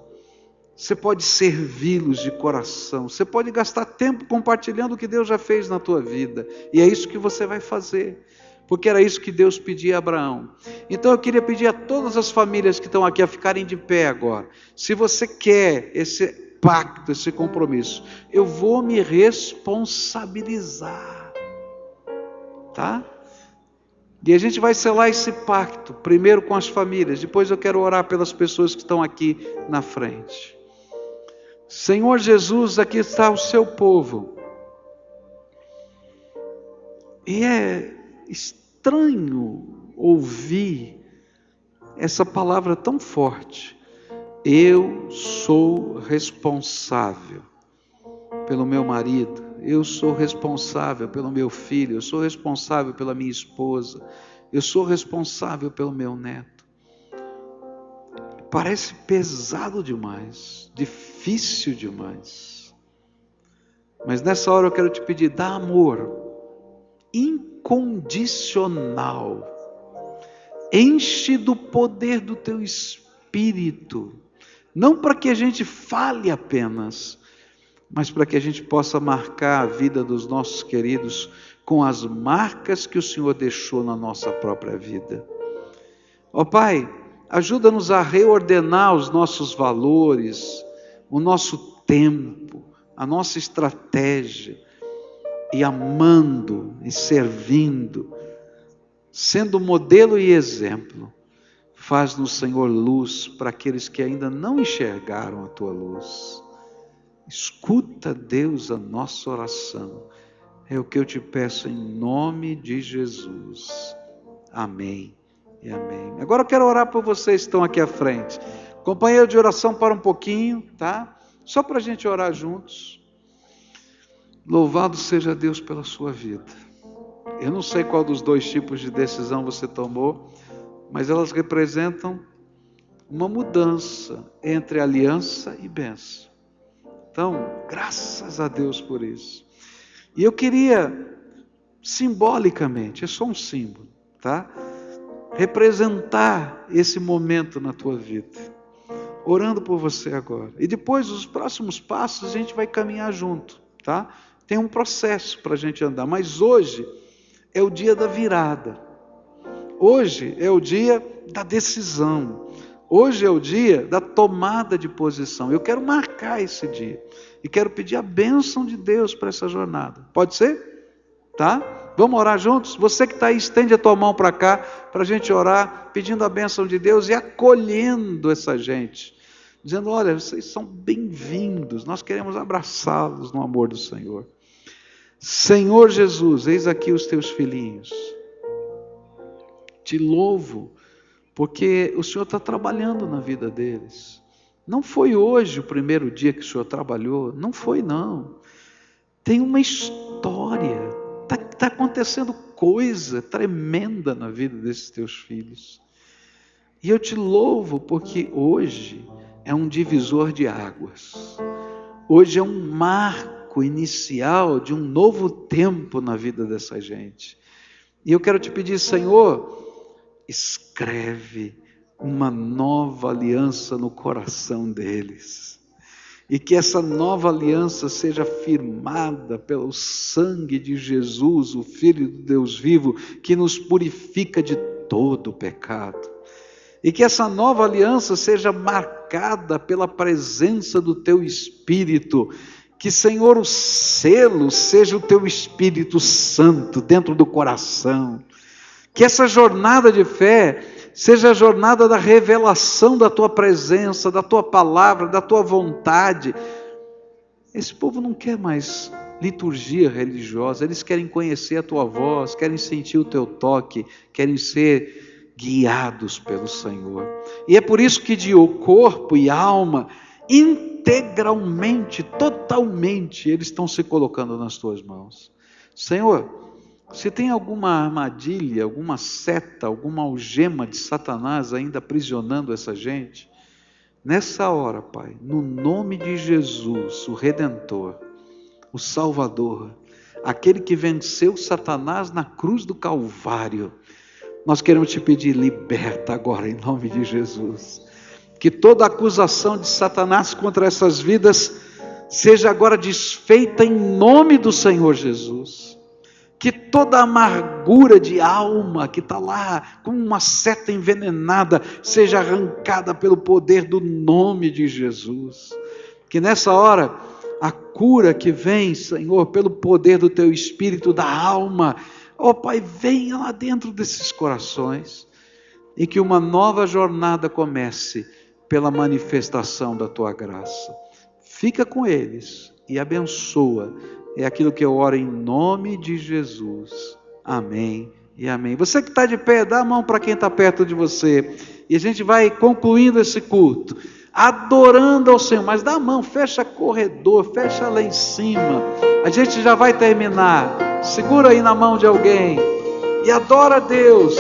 você pode servi-los de coração, você pode gastar tempo compartilhando o que Deus já fez na tua vida, e é isso que você vai fazer, porque era isso que Deus pedia a Abraão. Então eu queria pedir a todas as famílias que estão aqui a ficarem de pé agora. Se você quer esse pacto, esse compromisso, eu vou me responsabilizar, tá? E a gente vai selar esse pacto, primeiro com as famílias, depois eu quero orar pelas pessoas que estão aqui na frente. Senhor Jesus, aqui está o seu povo. E é estranho ouvir essa palavra tão forte. Eu sou responsável pelo meu marido, eu sou responsável pelo meu filho, eu sou responsável pela minha esposa, eu sou responsável pelo meu neto. Parece pesado demais, difícil demais. Mas nessa hora eu quero te pedir, dá amor incondicional. Enche do poder do teu Espírito. Não para que a gente fale apenas, mas para que a gente possa marcar a vida dos nossos queridos com as marcas que o Senhor deixou na nossa própria vida. Ó Pai, ajuda-nos a reordenar os nossos valores, o nosso tempo, a nossa estratégia, e amando e servindo, sendo modelo e exemplo. Faz-nos, Senhor, luz para aqueles que ainda não enxergaram a Tua luz. Escuta, Deus, a nossa oração. É o que eu te peço em nome de Jesus. Amém e amém. Agora eu quero orar por vocês que estão aqui à frente. Companheiro de oração, para um pouquinho, tá? Só para a gente orar juntos. Louvado seja Deus pela sua vida. Eu não sei qual dos dois tipos de decisão você tomou, mas elas representam uma mudança entre aliança e bênção. Então, graças a Deus por isso. E eu queria, simbolicamente, é só um símbolo, tá? Representar esse momento na tua vida. Orando por você agora. E depois, os próximos passos, a gente vai caminhar junto, tá? Tem um processo para a gente andar, mas hoje é o dia da virada. Hoje é o dia da decisão. Hoje é o dia da tomada de posição. Eu quero marcar esse dia. E quero pedir a bênção de Deus para essa jornada. Pode ser? Tá? Vamos orar juntos? Você que está aí, estende a tua mão para cá, para a gente orar, pedindo a bênção de Deus e acolhendo essa gente. Dizendo, olha, vocês são bem-vindos. Nós queremos abraçá-los no amor do Senhor. Senhor Jesus, eis aqui os teus filhinhos. Te louvo, porque o Senhor está trabalhando na vida deles. Não foi hoje o primeiro dia que o Senhor trabalhou, não foi não. Tem uma história, está acontecendo coisa tremenda na vida desses teus filhos. E eu te louvo, porque hoje é um divisor de águas. Hoje é um marco inicial de um novo tempo na vida dessa gente. E eu quero te pedir, Senhor, escreve uma nova aliança no coração deles. E que essa nova aliança seja firmada pelo sangue de Jesus, o Filho do Deus vivo, que nos purifica de todo o pecado. E que essa nova aliança seja marcada pela presença do Teu Espírito. Que, Senhor, o selo seja o Teu Espírito Santo dentro do coração. Que essa jornada de fé seja a jornada da revelação da Tua presença, da Tua palavra, da Tua vontade. Esse povo não quer mais liturgia religiosa, eles querem conhecer a Tua voz, querem sentir o Teu toque, querem ser guiados pelo Senhor. E é por isso que de corpo e alma, integralmente, totalmente, eles estão se colocando nas Tuas mãos. Senhor, se tem alguma armadilha, alguma seta, alguma algema de Satanás ainda aprisionando essa gente, nessa hora, Pai, no nome de Jesus, o Redentor, o Salvador, aquele que venceu Satanás na cruz do Calvário, nós queremos te pedir, liberta agora em nome de Jesus. Que toda acusação de Satanás contra essas vidas seja agora desfeita em nome do Senhor Jesus. Que toda amargura de alma que está lá, como uma seta envenenada, seja arrancada pelo poder do nome de Jesus. Que nessa hora, a cura que vem, Senhor, pelo poder do Teu Espírito, da alma, ó Pai, venha lá dentro desses corações, e que uma nova jornada comece pela manifestação da Tua graça. Fica com eles e abençoa. É aquilo que eu oro em nome de Jesus. Amém e amém. Você que está de pé, dá a mão para quem está perto de você. E a gente vai concluindo esse culto, adorando ao Senhor. Mas dá a mão, fecha corredor, fecha lá em cima. A gente já vai terminar. Segura aí na mão de alguém e adora a Deus.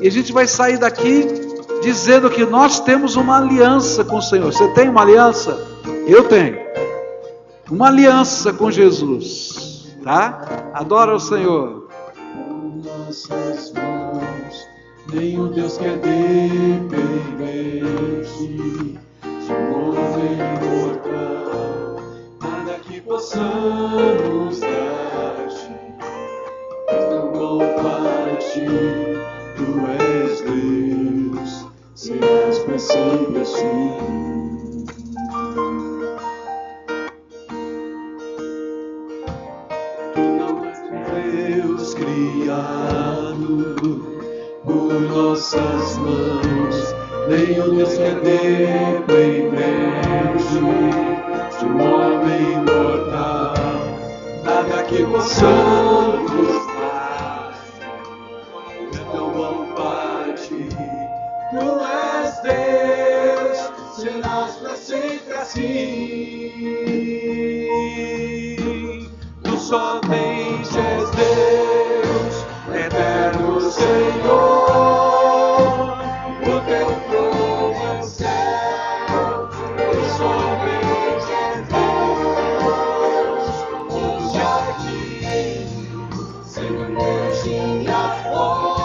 E a gente vai sair daqui dizendo que nós temos uma aliança com o Senhor. Você tem uma aliança? Eu tenho. Uma aliança com Jesus, tá? Adora o Senhor. Com nossas mãos, nenhum Deus que é dependente de um homem mortal, nada que possamos dar-te, tão bom para ti, tu és Deus, serás para sempre assim. Criado por nossas mãos, nenhum Deus que é dependente de um homem mortal, nada que possamos dar é tão bom para ti. Tu és Deus, serás para sempre assim. Tu somente és Deus, eterno Senhor, o teu trono é o céu, tu somente és Deus, o jardim, Senhor Deus de amor,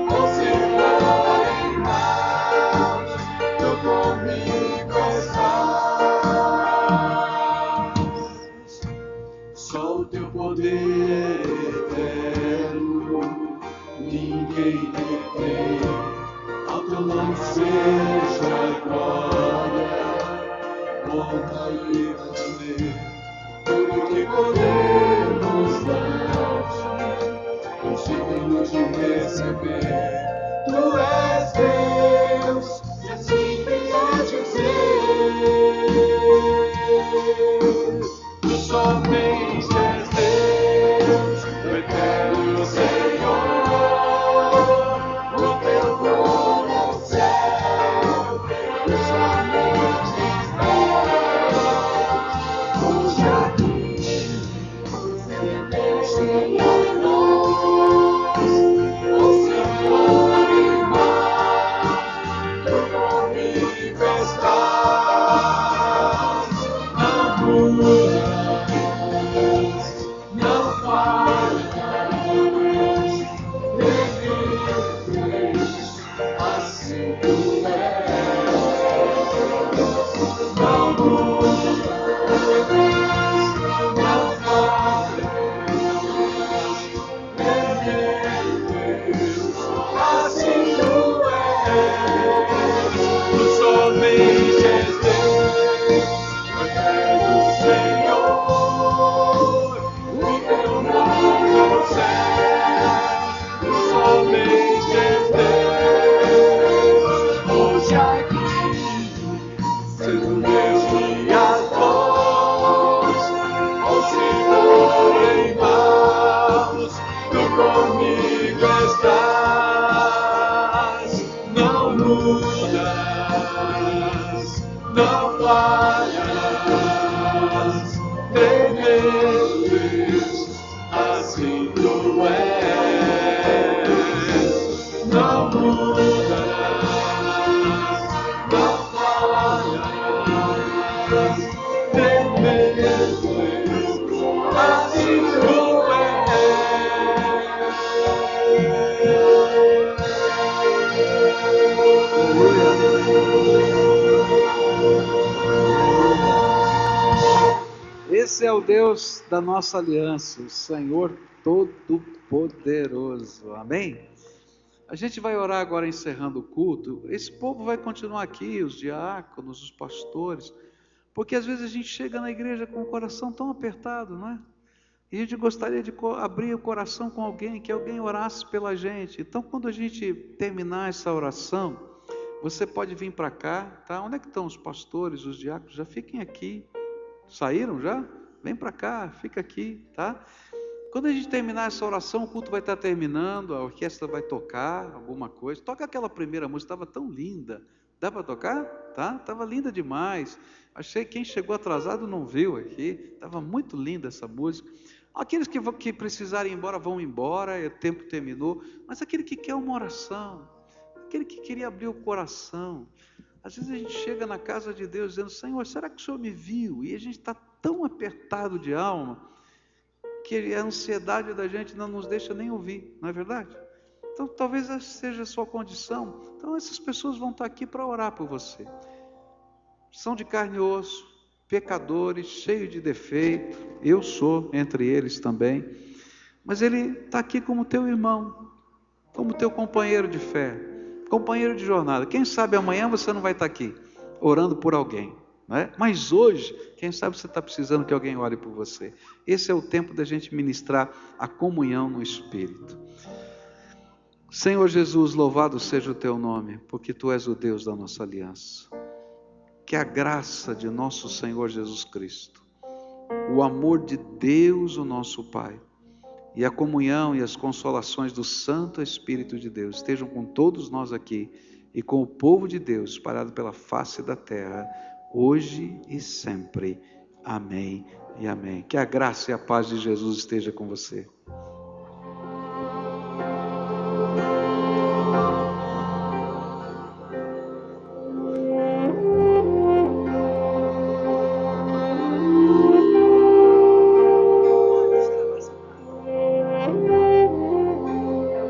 o Senhor em nós, tu comigo estás. Só o teu poder eterno, ninguém detém. Ao teu nome seja glória, honra e poder. Tudo que podemos dar-te, és digno de receber. Tu és Deus, e assim quer dizer. Tu somente és Deus, o eterno Senhor, o teu trono é o céu, tu somente és Deus, o jardim, Senhor Deus de nós, o Senhor em nós, tu comigo estás. Não mudas, não falhas, Deus, assim tu és. Não mudas, não falhas, Deus, assim tu és. Tu somente és Deus, eterno Senhor, o teu nome é o céu, tu somente és Deus, o jardim, sendo Deus minhas mãos, o Senhor em mãos, tu comigo estás. Não mudas, não falhas, Deus, assim tu és. Não mudas, não falhas, Deus, assim tu és. Esse é o Deus da nossa aliança, o Senhor Todo-Poderoso. Amém? A gente vai orar agora encerrando o culto. Esse povo vai continuar aqui, os diáconos, os pastores, porque às vezes a gente chega na igreja com o coração tão apertado, não é? E a gente gostaria de abrir o coração com alguém, que alguém orasse pela gente. Então, quando a gente terminar essa oração, você pode vir para cá, tá? Onde é que estão os pastores, os diáconos? Já fiquem aqui. Saíram já? Vem para cá, fica aqui, tá? Quando a gente terminar essa oração, o culto vai estar terminando, a orquestra vai tocar alguma coisa. Toca aquela primeira música, estava tão linda. Dá para tocar? Tá? Estava linda demais. Achei que quem chegou atrasado não viu aqui. Estava muito linda essa música. Aqueles que precisarem ir embora, vão embora, o tempo terminou. Mas aquele que quer uma oração, aquele que queria abrir o coração. Às vezes a gente chega na casa de Deus dizendo: Senhor, será que o Senhor me viu? E a gente está tão apertado de alma, que a ansiedade da gente não nos deixa nem ouvir, não é verdade? Então talvez essa seja a sua condição. Então essas pessoas vão estar aqui para orar por você. São de carne e osso, pecadores, cheios de defeito. Eu sou entre eles também. Mas ele está aqui como teu irmão, como teu companheiro de fé, companheiro de jornada. Quem sabe amanhã você não vai estar aqui orando por alguém, não é? Mas hoje, quem sabe você está precisando que alguém ore por você. Esse é o tempo da gente ministrar a comunhão no Espírito. Senhor Jesus, louvado seja o teu nome, porque tu és o Deus da nossa aliança. Que a graça de nosso Senhor Jesus Cristo, o amor de Deus, o nosso Pai, e a comunhão e as consolações do Santo Espírito de Deus estejam com todos nós aqui e com o povo de Deus espalhado pela face da terra, hoje e sempre. Amém e amém. Que a graça e a paz de Jesus esteja com você.